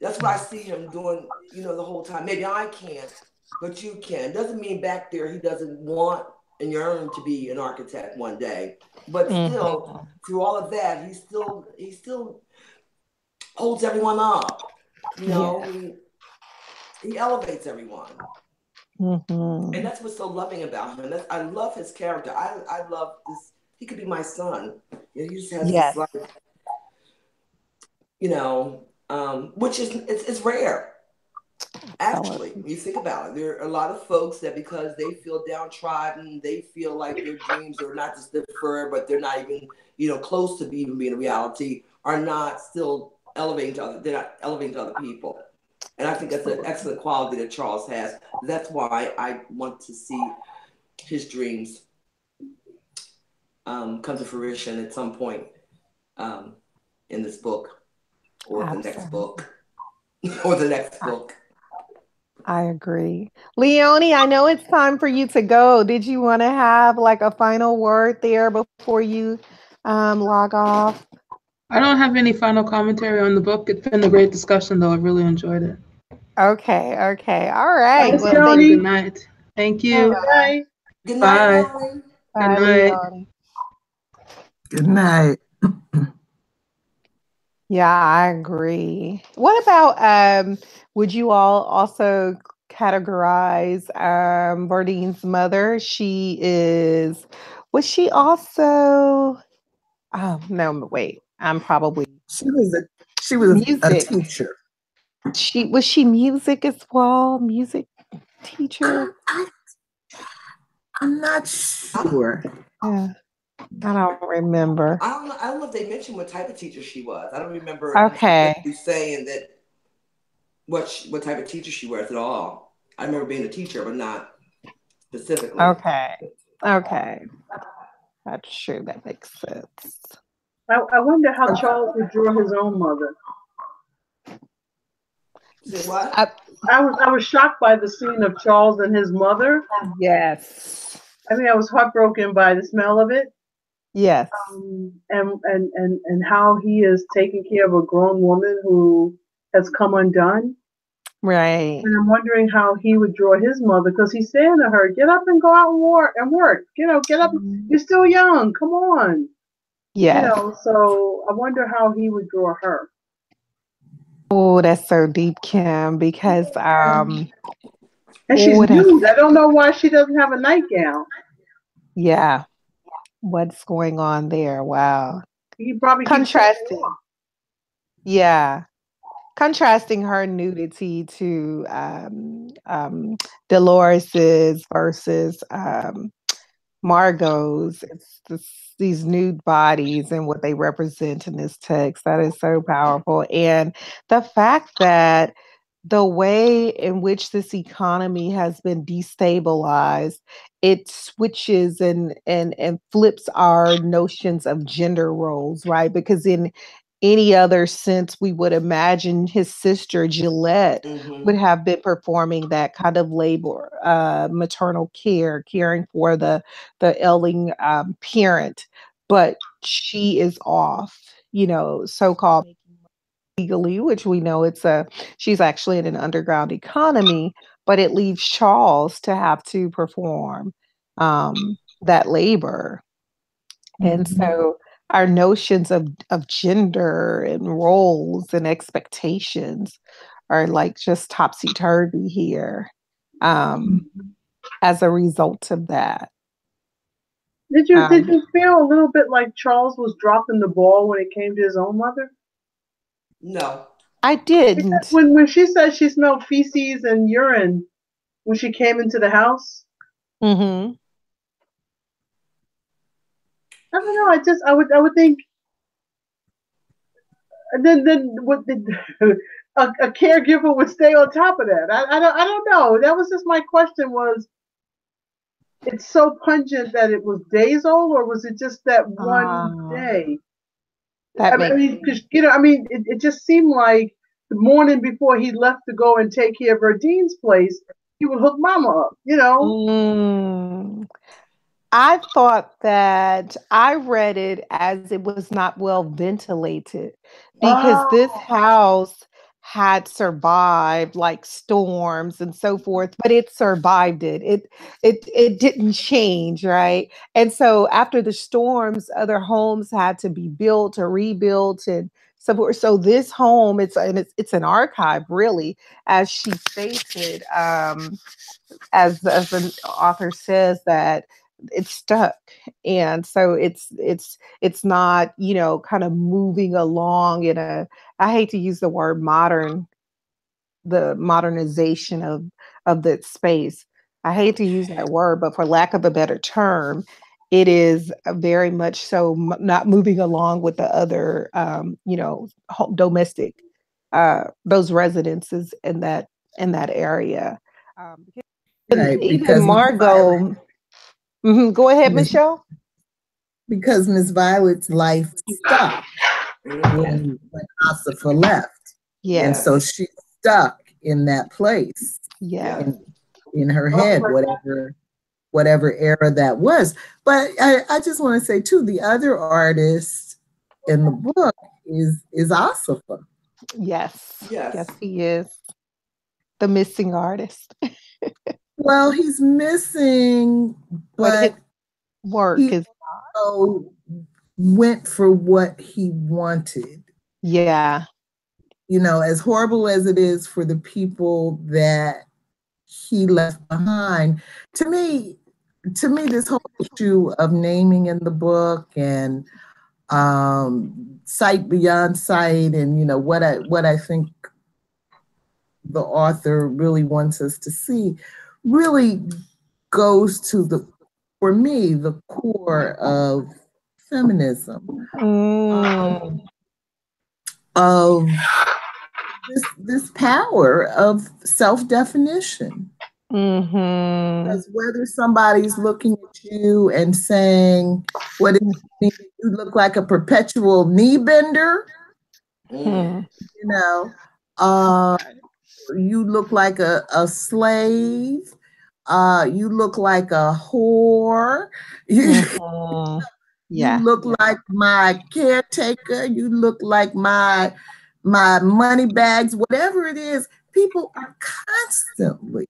That's what I see him doing. The whole time. Maybe I can't, but you can. Doesn't mean back there he doesn't want and yearn to be an architect one day. But still, through all of that, he still holds everyone up. He elevates everyone. And that's what's so loving about him. I love his character. I love this. He could be my son. He just has this, like, which is it's rare. Actually, when you think about it, there are a lot of folks that, because they feel downtrodden, they feel like their dreams are not just deferred, but they're not even close to even being a reality, are not still elevating to they're not elevating to other people. And I think that's an excellent quality that Charles has. That's why I want to see his dreams come to fruition at some point in this book, or the next book, or the next book. I agree. Leonie, I know it's time for you to go. Did you want to have like a final word there before you log off? I don't have any final commentary on the book. It's been a great discussion, though. I really enjoyed it. Okay, okay. All right. Thanks, Well, Good Leonie. night. Thank you. Good night. Good night, Bye. Leonie. Good bye, night. Leonie. Good night. Yeah, I agree. What about would you all also categorize Verdine's mother? Was she also oh no, wait. I'm probably She was a music. teacher. Was she music as well? Music teacher? I'm not sure. Yeah. I don't remember. I don't know. I don't know if they mentioned what type of teacher she was. I don't remember Okay. specifically saying that what type of teacher she was at all. I remember being a teacher, but not specifically. Okay. Okay. That's true. That makes sense. I wonder how Charles would draw his own mother. Say what? I was shocked by the scene of Charles and his mother. Yes. I mean, I was heartbroken by the smell of it. Yes. And how he is taking care of a grown woman who has come undone. Right. And I'm wondering how he would draw his mother, because he's saying to her, "Get up and go out and work. You know, get up. You're still young. Come on." Yes. You know, so I wonder how he would draw her. Oh, that's so deep, Kim, because and she's nude. I don't know why she doesn't have a nightgown. Yeah. What's going on there? Wow. He probably contrasting. Yeah. Contrasting her nudity to Dolores's versus Margot's. These nude bodies and what they represent in this text. That is so powerful. And the fact that the way in which this economy has been destabilized, it switches and flips our notions of gender roles, right? Because in any other sense, we would imagine his sister Gillette would have been performing that kind of labor, maternal care, caring for the ailing parent, but she is off, so-called legally, which we know she's actually in an underground economy, but it leaves Charles to have to perform that labor. And so our notions of gender and roles and expectations are like just topsy-turvy here as a result of that. Did you feel a little bit like Charles was dropping the ball when it came to his own mother? No. I didn't. When she said she smelled feces and urine when she came into the house. Mm-hmm. I don't know. I would think. Then what a caregiver would stay on top of that. I don't know. That was just my question. Was it's so pungent that it was days old, or was it just that one day? I mean, because it just seemed like the morning before he left to go and take care of Verdine's place, he would hook Mama up. I thought that I read it as it was not well ventilated because this house had survived like storms and so forth, but it survived it. It didn't change, right? And so after the storms, other homes had to be built or rebuilt and so forth. So this home, it's an archive, really, as she stated, as the author says that it's stuck, and so it's not kind of moving along in a, I hate to use the word the modernization of the space. I hate to use that word, but for lack of a better term, it is very much so not moving along with the other domestic those residences in that area. Even Margot. Go ahead, Michelle. Because Miss Violet's life stopped when Asifa left. Yeah. And so she's stuck in that place. Yeah. in her head, whatever era that was. But I just want to say too, the other artist in the book is Asifa. Yes. Yes. Yes, he is the missing artist. Well, he's missing, But his but work he is also went for what he wanted. yeah. You know, as horrible as it is for the people that he left behind, to me, this whole issue of naming in the book and sight beyond sight, and you know what I think the author really wants us to see, really goes to for me, the core of feminism, of this power of self-definition. Because whether somebody's looking at you and saying, "What is it, you look like a perpetual knee bender," you know, you look like a slave, you look like a whore, you look like my caretaker, you look like my money bags, whatever it is. People are constantly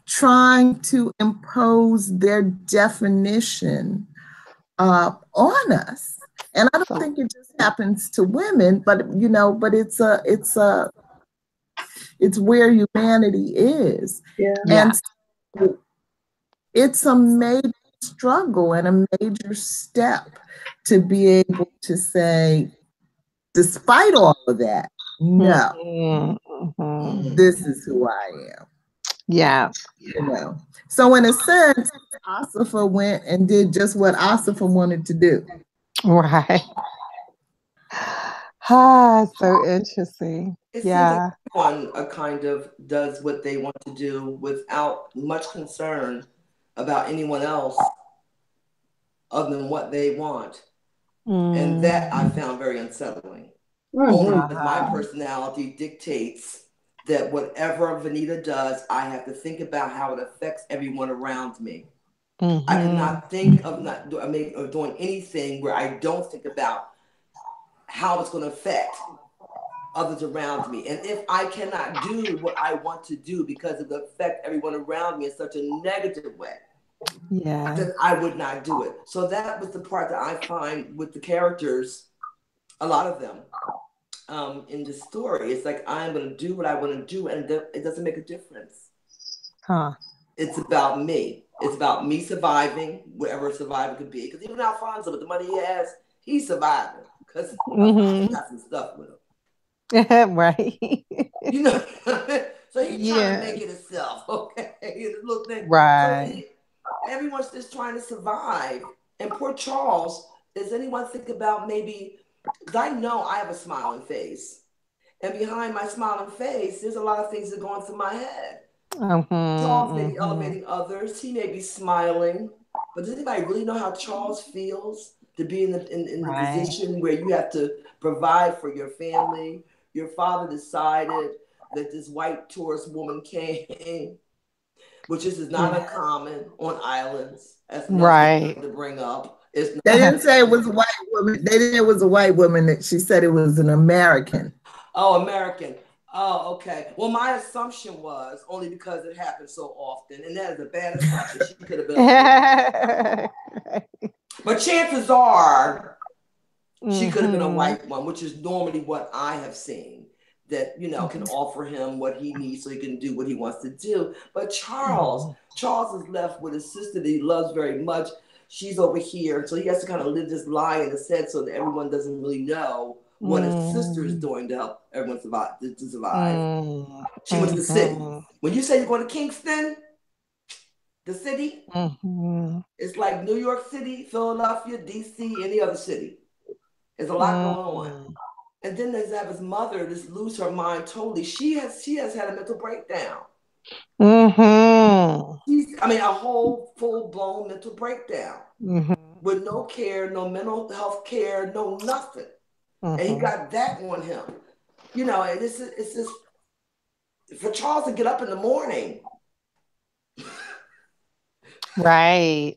trying to impose their definition on us. And I don't think it just happens to women, but you know, but it's where humanity is. Yeah. And so it's a major struggle and a major step to be able to say, despite all of that, no, this is who I am. Yeah. You know. So in a sense, Asifa went and did just what Asifa wanted to do. Right. Ah, so interesting. It seems like everyone kind of does what they want to do without much concern about anyone else other than what they want. And that I found very unsettling. Only because my personality dictates that whatever Venita does, I have to think about how it affects everyone around me. I cannot think of doing anything where I don't think about how it's going to affect others around me. And if I cannot do what I want to do because it will affect everyone around me in such a negative way, then I would not do it. So that was the part that I find with the characters, a lot of them, in the story. It's like, I'm going to do what I want to do, and it doesn't make a difference. It's about me. It's about me surviving, wherever surviving could be. Because even Alfonso, with the money he has, he's surviving. Because he got some stuff with him. Right. You know, so he's trying to make it himself, okay? Little thing. Right. So everyone's just trying to survive. And poor Charles, does anyone think about maybe, because I know I have a smiling face. And behind my smiling face, there's a lot of things that are going through my head. Charles may be elevating others. He may be smiling. But does anybody really know how Charles feels to be in the position where you have to provide for your family? Your father decided that this white tourist woman came, which is not uncommon on islands. That's another thing to bring up. They didn't say it was a white woman. They didn't. It was a white woman. She said it was an American. Oh, American. Oh, okay. Well, my assumption was only because it happens so often, and that is a bad assumption. She could have been. But chances are, she could have been a white one, which is normally what I have seen. That, you know, can offer him what he needs so he can do what he wants to do. But Charles is left with his sister that he loves very much. She's over here, so he has to kind of live this lie in his head so that everyone doesn't really know what his sister is doing to help everyone survive. She went to the city. When you say you're going to Kingston, the city, it's like New York City, Philadelphia, DC, any other city. There's a lot going on. And then there's have his mother just lose her mind totally. She has had a mental breakdown. A whole full-blown mental breakdown with no care, no mental health care, no nothing. And he got that on him. you know, it's just for Charles to get up in the morning. Right.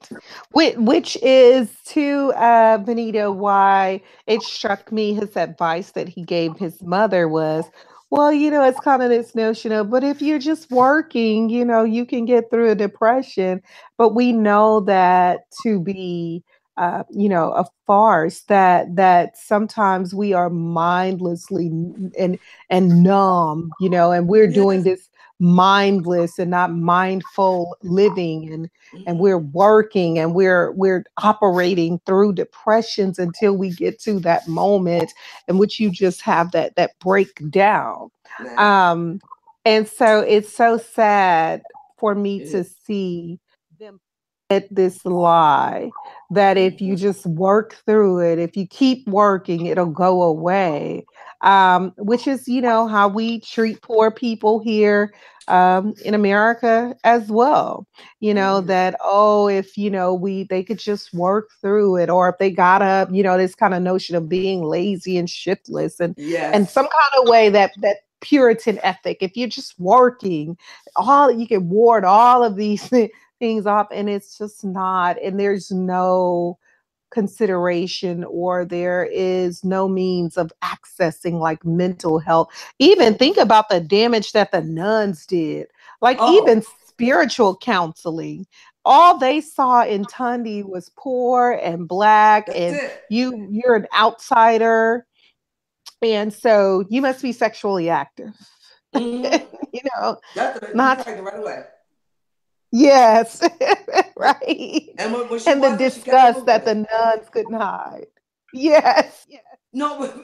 Which is to Venita why it struck me his advice that he gave his mother was, well, it's kind of this notion of, but if you're just working, you can get through a depression. But we know that to be a farce, that sometimes we are mindlessly and numb, and we're doing Yes. this mindless and not mindful living, and we're working and we're operating through depressions until we get to that moment in which you just have that breakdown. Nah, And so it's so sad for me it to is. see them at this lie that if you just work through it, if you keep working, it'll go away. Which is, how we treat poor people here in America as well. That, oh, if they could just work through it, or if they got up, this kind of notion of being lazy and shiftless, and Yes. some kind of way that Puritan ethic. If you're just working, all you can ward all of these things off, and it's just not. And there's no consideration, or there is no means of accessing like mental health. Even think about the damage that the nuns did, like Oh, even spiritual counseling. All they saw in Thandi was poor and black, that's and it. you're an outsider, and so you must be sexually active. Mm-hmm. you know That's it. You Not, pregnant right away. yes. Yeah. Right. And when she And the wasn't, she kept it disgust that the moving. nuns couldn't hide. Yes, yes, No, but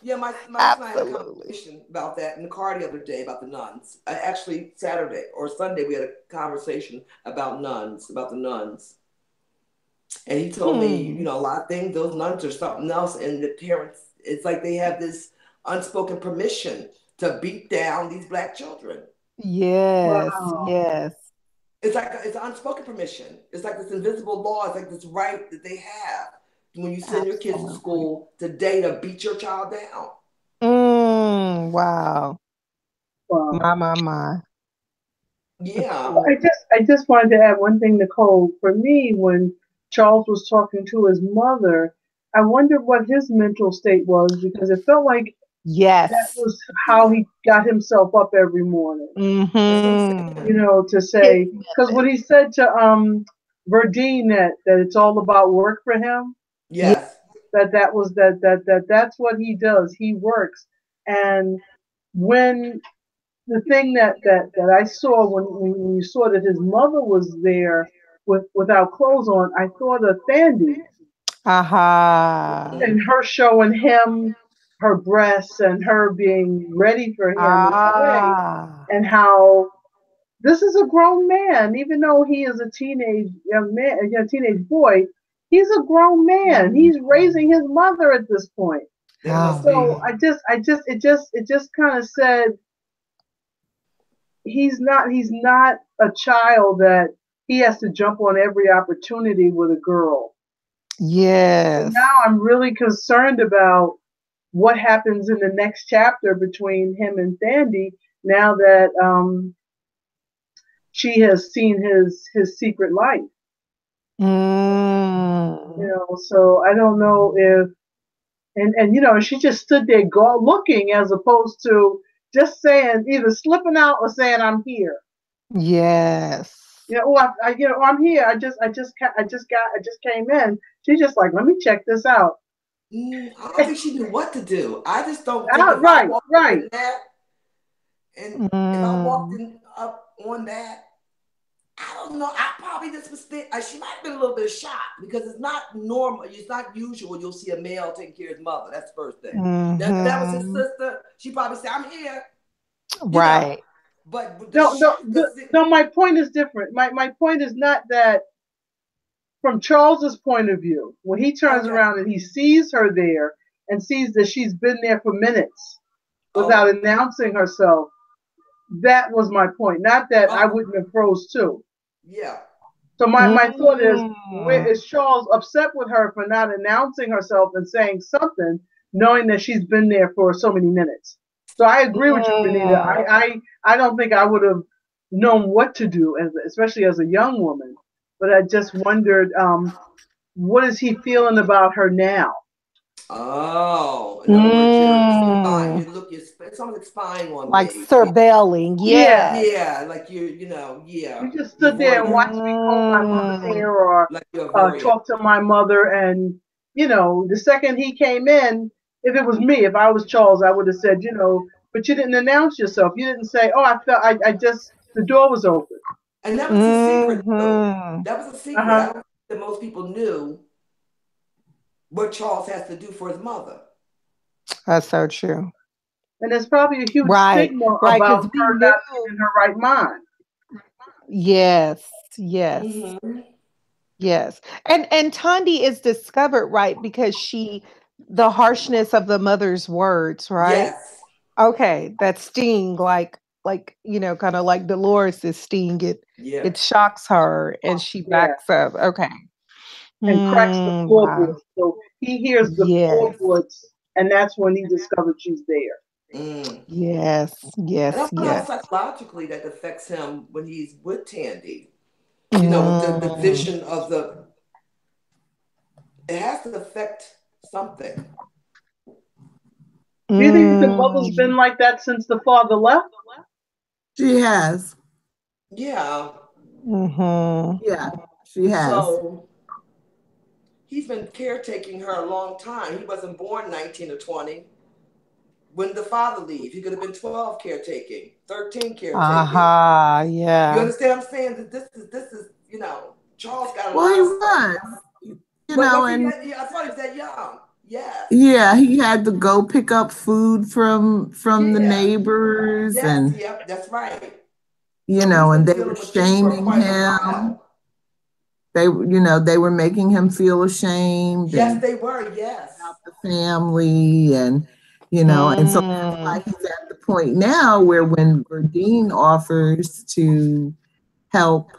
yeah, my husband and I had a absolutely. conversation about that in the car the other day about the nuns. Actually, Saturday or Sunday, we had a conversation about nuns, about the nuns. And he told me, Hmm. a lot of things, those nuns are something else. And the parents, it's like they have this unspoken permission to beat down these black children. Yes, Wow. yes, It's like it's unspoken permission. It's like this invisible law. It's like this right that they have when you send your kids to absolutely. school today to beat your child down. Wow. Wow. My. Yeah. I just wanted to add one thing, Nicole. For me, when Charles was talking to his mother, I wondered what his mental state was because it felt like that Yes. was how he got himself up every morning. That's what I'm Mm-hmm. saying. To His say, because when method. he said to Verdine that it's all about work for him, Yeah. Yes. that was that's what he does. He works, and when the thing that I saw when you saw that his mother was there without clothes on, I thought of Thandi Aha. and her showing him her breasts and her being ready for him in that way, Ah. and how this is a grown man, even though he is a teenage young man, a teenage boy. He's a grown man. He's raising his mother at this point. They Oh must be. So man. it just kind of said he's not a child that he has to jump on every opportunity with a girl. So Yes. now I'm really concerned about what happens in the next chapter between him and Thandi now that she has seen his secret life. Mm. So I don't know if and she just stood there looking as opposed to just saying either slipping out or saying I'm here. Yes. I'm here. I just came in. She's just like, let me check this out. I don't think she knew what to do. I just don't think if I Right, walked up right. in that, and if I walked Mm. in up on that, I don't know. I probably just was think she might have been a little bit shocked because it's not normal. It's not usual. You'll see a male taking care of his mother. That's the first thing. Now, if that was his Mm-hmm. sister, she probably said, "I'm here," you know. Right. But with the No, no, shock, because no. My point is different. My point is not that from Charles's point of view, when he turns okay, around and he sees her there and sees that she's been there for minutes without oh, announcing herself, that was my point. Not that I oh, wouldn't have froze too. yeah, So my thought is, where Mm. is Charles upset with her for not announcing herself and saying something, knowing that she's been there for so many minutes? So I agree with you, Venita. Mm. I don't think I would have known what to do, especially as a young woman. But I just wondered, what is he feeling about her now? Oh, in other words, you're spying. Mm. You look, it's almost like spying on Like me. surveilling, Yeah, yes. Yeah, like yeah, you just you're stood there worried. and watched me comb my mother's Mm. hair or Like you're avoidant. talk to my mother. And, the second he came in, if it was me, if I was Charles, I would have said, but you didn't announce yourself. You didn't say, oh, I just, the door was open. And that was a secret, though. Mm-hmm. That was a Uh secret. I huh. don't think that most people knew what Charles has to do for his mother. That's so true. And there's probably a huge Right, stigma right, about because we her knew. not being in her right mind. Yes, yes, Mm-hmm. yes. And Thandi is discovered, right, because the harshness of the mother's words, right? Yes. Okay, that sting, like kind of like Dolores' sting. It Yes. shocks her, and she Yeah. backs up. Okay. And cracks the Wow. floorboards. So he hears the Yes. floorboards, and that's when he discovered she's there. Mm. Yes. And I Yes. wonder how Yes. psychologically that affects him when he's with Thandi. The Mm. vision of it has to affect something. Do you think the mother's Mm. been like that since the father left? She has. Yeah. Mhm. Yeah, she has. So he's been caretaking her a long time. He wasn't born 19 or 20. When did the father leave? He could have been 12 caretaking, 13 caretaking. Aha. You Yeah. understand what I'm saying? That this is, Charles got a Well, lot he of stuff. was, But was he and that? Yeah, I thought he was that young. Yes. yeah, he had to go pick up food from the Yeah. neighbors, Yes. and Yep. That's right. So he's and been they were dealing with you for shaming quite a him. while. They were making him feel ashamed Yes, and they were. Yes. about the family, and so that's why Mm. he's at the point now where when Verdine offers to help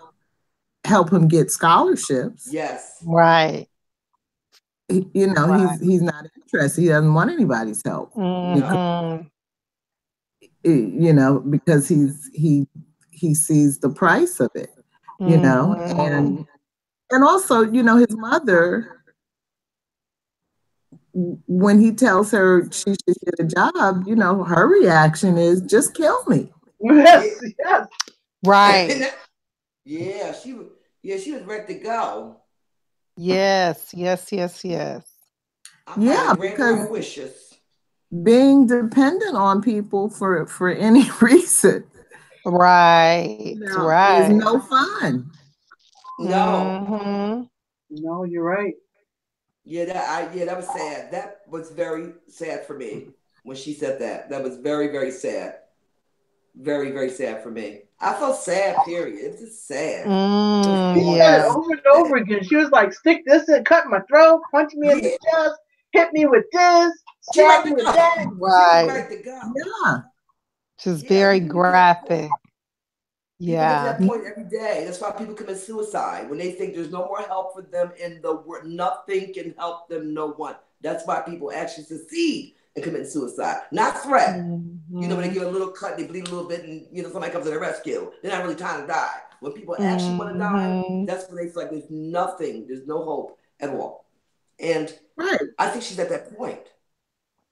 him get scholarships, Yes. Right. Right. he's not interested. He doesn't want anybody's help because Mhm. because he sees the price of it, Mhm. and also his mother, when he tells her she should get a job, her reaction is just kill me. Yeah. Yes, yes. Right. Yeah. She was. Yeah. She was ready to go. Yes. Yes. Yes. Yes. I'm trying Yeah, to grant because her wishes. being dependent on people for any reason, Right. is Right. no fun. No. Mhm. No, you're right. Yeah, that was sad. That was very sad for me when she said that. That was very, very sad. Very, very sad for me. I felt sad, period. It was just sad. It was Mm, She said it heartless yeah. over and sad. over again. She was like, stick this in, cut my throat, punch me in the Yeah. chest, hit me with this, She stab ready me to with go. that. She was Right. ready to go. Yeah, Just Yeah, very people get to that point. graphic. People get to Yeah. that point every day. That's why people commit suicide when they think there's no more help for them in the world. Nothing can help them. No one. That's why people actually succeed in committing suicide, not threat. When they Mhm. get a little cut, they bleed a little bit, and somebody comes to their rescue. They're not really trying to die. When people actually want to die, Mhm. that's when they feel like there's nothing, there's no hope at all. And right. I think she's at that point.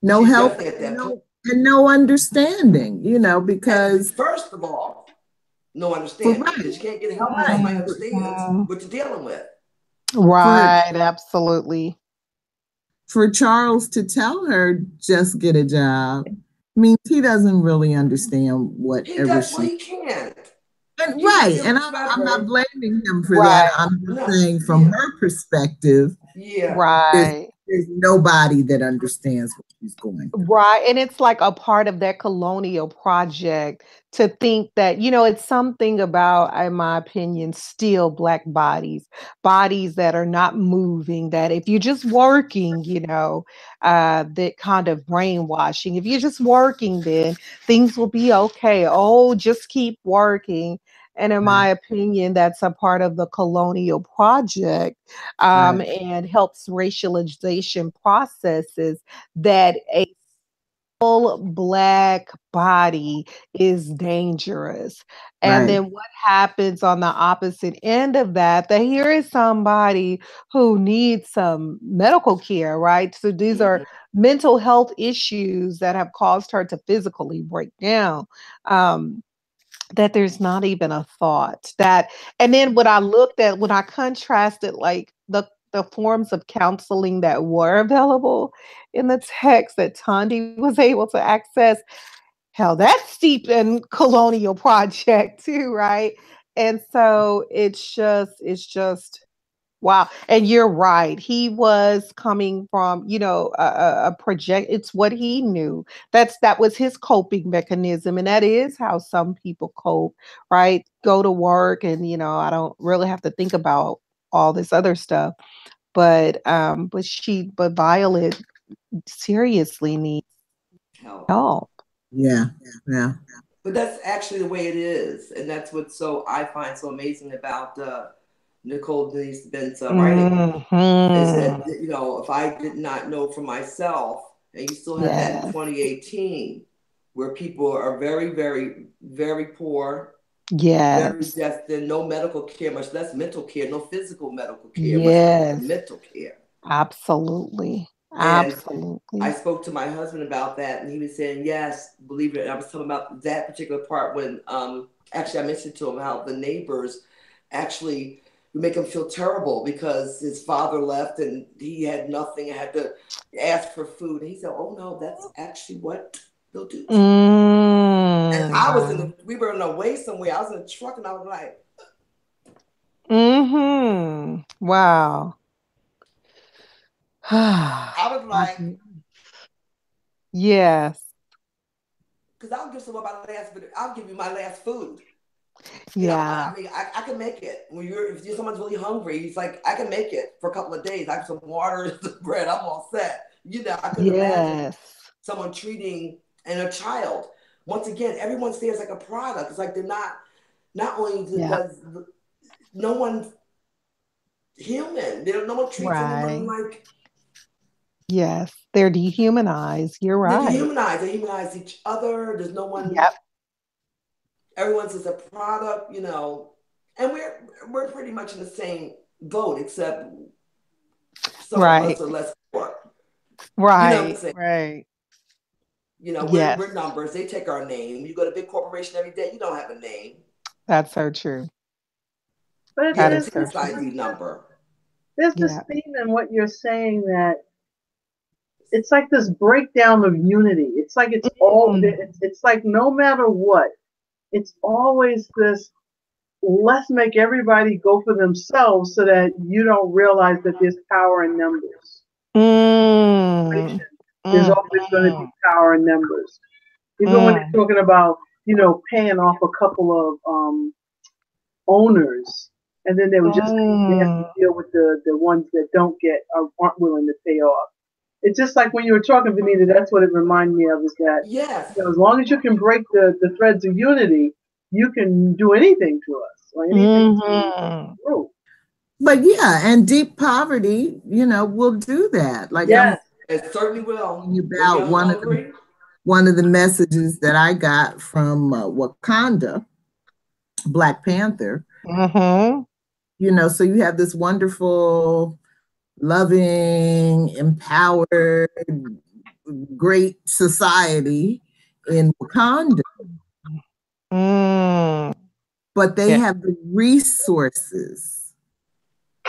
No She's help definitely at and that point. no understanding. And Because first of all, no for understanding right, because you can't get help until right, somebody Mhm. understands what you're dealing with. for Right. Absolutely. Charles to tell her just get a job means he doesn't really understand He whatever does. Well, she. he can't. And He's been right, dealing and with I'm not Trevor. blaming him for that. Right. I'm just No, saying from yeah, her perspective, yeah, there's Right. there's nobody that understands what she's going through. Right. And it's like a part of that colonial project to think that, it's something about, in my opinion, still Black bodies that are not moving, that if you're just working, that kind of brainwashing. If you're just working, then things will be okay. Oh, just keep working. And in Right, my opinion, that's a part of the colonial project, right, and helps racialization processes that Black body is dangerous. And Right. then what happens on the opposite end of that? That here is somebody who needs some medical care, right? So these are mental health issues that have caused her to physically break down. That there's not even a thought that, and then when I contrasted like the forms of counseling that were available in the text that Thandi was able to access, hell, that's steep in colonial project too, right? And so it's just wow. And you're right. He was coming from, a project. It's what he knew. That was his coping mechanism. And that is how some people cope, right? Go to work and, I don't really have to think about all this other stuff. But Violet seriously needs Help. help. Yeah. Yeah. But that's actually the way it is, and that's what I find so amazing about Nicole Dennis-Benn's writing is that, Mhm. if I did not know for myself, and you still have that in Yes. 2018, where people are very, very, very poor, very Yes. destined, no medical care, much less mental care, no physical medical care, much less Yes. mental care. Absolutely. And I Absolutely. spoke to my husband about that, and he was saying, yes, believe it. And I was talking about that particular part when actually I mentioned to him how the neighbors actually make him feel terrible because his father left and he had nothing and had to ask for food. And he said, oh no, that's actually what they'll do to you. And I was Wow. we were on the way somewhere. I was in a truck and I was like, Wow. I was like, Yes. because I'll give someone my last, I'll give you my last food. Yeah. I mean, I can make it. If someone's really hungry, he's like, I can make it for a couple of days. I have some water, some bread. I'm all set. I couldn't imagine Yes. someone treating and a child. Once again, everyone stays like a product. It's like they're not only Yeah. does no one human. No one treats anyone Right. like Yes. They're dehumanized. You're they're right. dehumanized. They humanize each other. There's no one. Yep. Everyone's just a product, and we're pretty much in the same boat, except some of Right. us are less poor. You know what I'm Right. saying? Right. Yes. We're numbers. They take our name. You go to a big corporation every day, you don't have a name. That's so true. But You have That a is so tax true. ID number. there's this Yeah. theme in what you're saying that it's like this breakdown of unity. It's like it's like no matter what, it's always this, let's make everybody go for themselves so that you don't realize that there's power in numbers. Mm. There's Mm. always going to be power in numbers. Even when Mm. they're talking about, paying off a couple of owners, and then they have to Mm. deal with the ones that aren't willing to pay off. It's just like when you were talking, Venita, that's what it reminded me of, is that Yes. as long as you can break the threads of unity, you can do anything to us or anything to the group. But yeah, and deep poverty, will do that. Like I'm Yes. It certainly will. thinking When about you're hungry. one of the messages that I got from Wakanda, Black Panther. Mm-hmm. So you have this wonderful, loving, empowered, great society in Wakanda, Mm. but they Yeah. have the resources.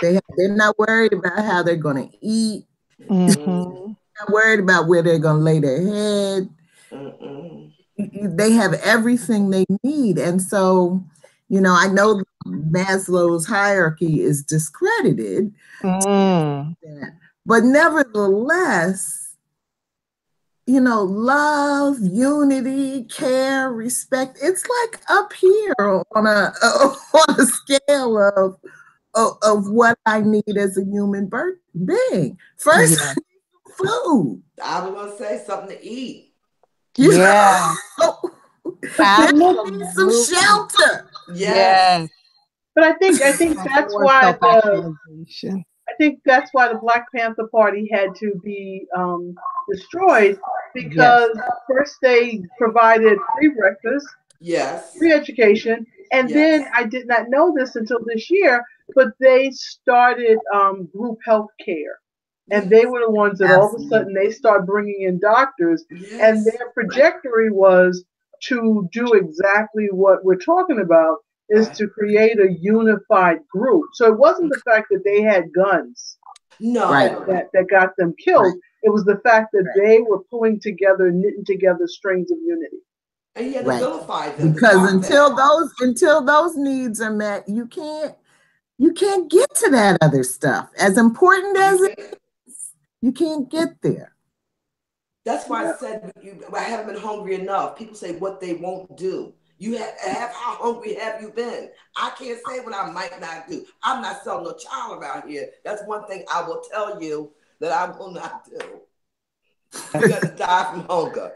They're not worried about how they're going to eat. Mm-hmm. Not worried about where they're going to lay their head. They have everything they need. And so, I know Maslow's hierarchy is discredited, Mm. but nevertheless, love, unity, care, respect, it's like up here on a on a scale of what I need as a human being. First, Yeah. food. I was gonna say something to eat. Yeah. Then some Absolutely. shelter. Yes. Yes. But I think that's More why self-actualization. the Black Panther Party had to be destroyed, because first they provided free breakfast, Yes. free education, and then I did not know this until this year, but they started group health care. And they were the ones that all of a sudden they start bringing in doctors, and their trajectory was to do exactly what we're talking about, is to create a unified group. So it wasn't the fact that they had guns that got them killed. It was the fact that they were pulling together, knitting together strings of unity. And you had to vilify them because until those needs are met, you can't get to that other stuff. As important as it is, you can't get there. That's why I said I haven't been hungry enough. People say what they won't do. You have how hungry have you been? I can't say what I might not do. I'm not selling no child around here. That's one thing I will tell you that I will not do. You got to die from hunger.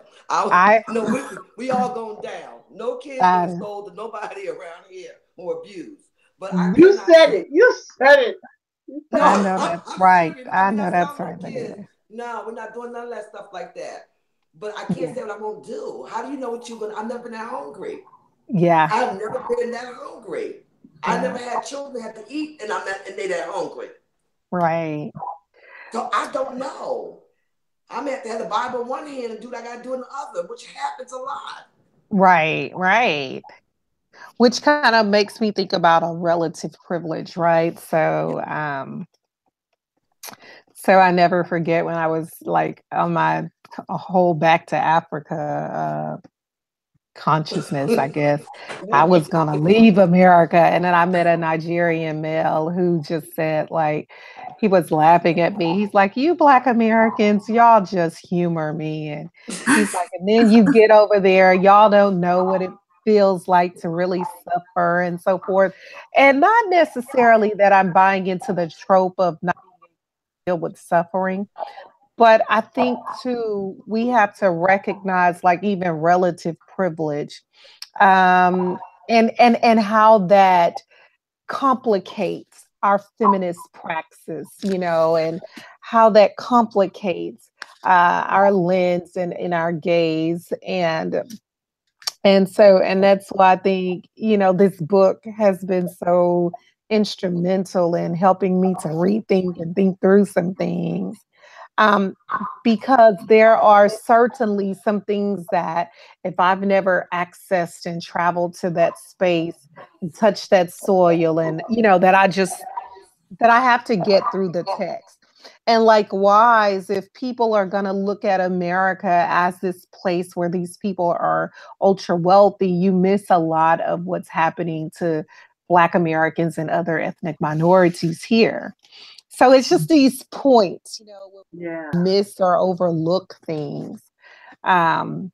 We all going down. No kids being sold to nobody around here or abused. But you said it. You said it. No, I know that's right. Serious. I know that's right, Venita. No, we're not doing none of that stuff like that. But I can't say what I'm gonna do. How do you know what you're gonna? I've never been that hungry. Yeah. I've never been that hungry. I never had children that had to eat, and they that hungry. Right. So I don't know. I may have to have the Bible in one hand and do what I gotta do in the other, which happens a lot. Right. Which kind of makes me think about a relative privilege, right? So I never forget when I was like on my whole back to Africa consciousness, I guess. I was going to leave America. And then I met a Nigerian male who just said, like, he was laughing at me. He's like, you Black Americans, y'all just humor me. And he's like, and then you get over there, y'all don't know what it feels like to really suffer and so forth. And not necessarily that I'm buying into the trope of not deal with suffering, but I think too, we have to recognize like even relative privilege, and how that complicates our feminist praxis, and how that complicates our lens and our gaze, and that's why I think this book has been so instrumental in helping me to rethink and think through some things. Because there are certainly some things that if I've never accessed and traveled to that space and touched that soil, and that I have to get through the text. And likewise, if people are going to look at America as this place where these people are ultra wealthy, you miss a lot of what's happening to Black Americans and other ethnic minorities here. So it's just these points, where we miss or overlook things, that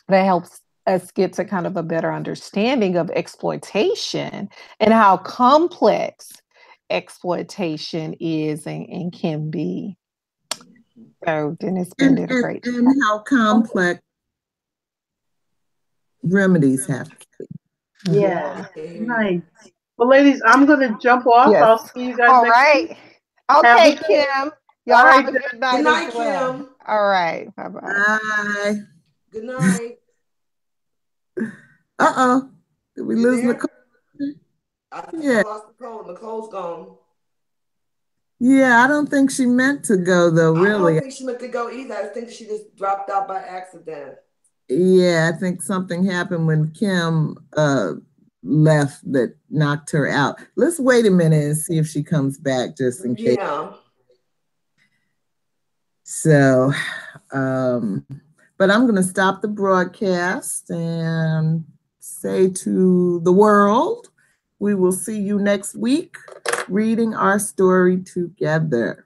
helps us get to kind of a better understanding of exploitation and how complex exploitation is and can be. So Dennis-Benn did a great job. And how complex remedies have to be. Yeah. Nice. Well, ladies, I'm going to jump off. Yes. I'll see you guys next week. Okay, Kim. Y'all have a good night. Good night, as well. Kim. All right. Bye-bye. Bye. Good night. Uh-oh. Did we lose Nicole? I think I lost Nicole. Nicole's gone. Yeah, I don't think she meant to go, though, really. I don't think she meant to go either. I think she just dropped out by accident. Yeah, I think something happened when Kim left that knocked her out. Let's wait a minute and see if she comes back just in case. Yeah. So, but I'm going to stop the broadcast and say to the world, we will see you next week reading our story together.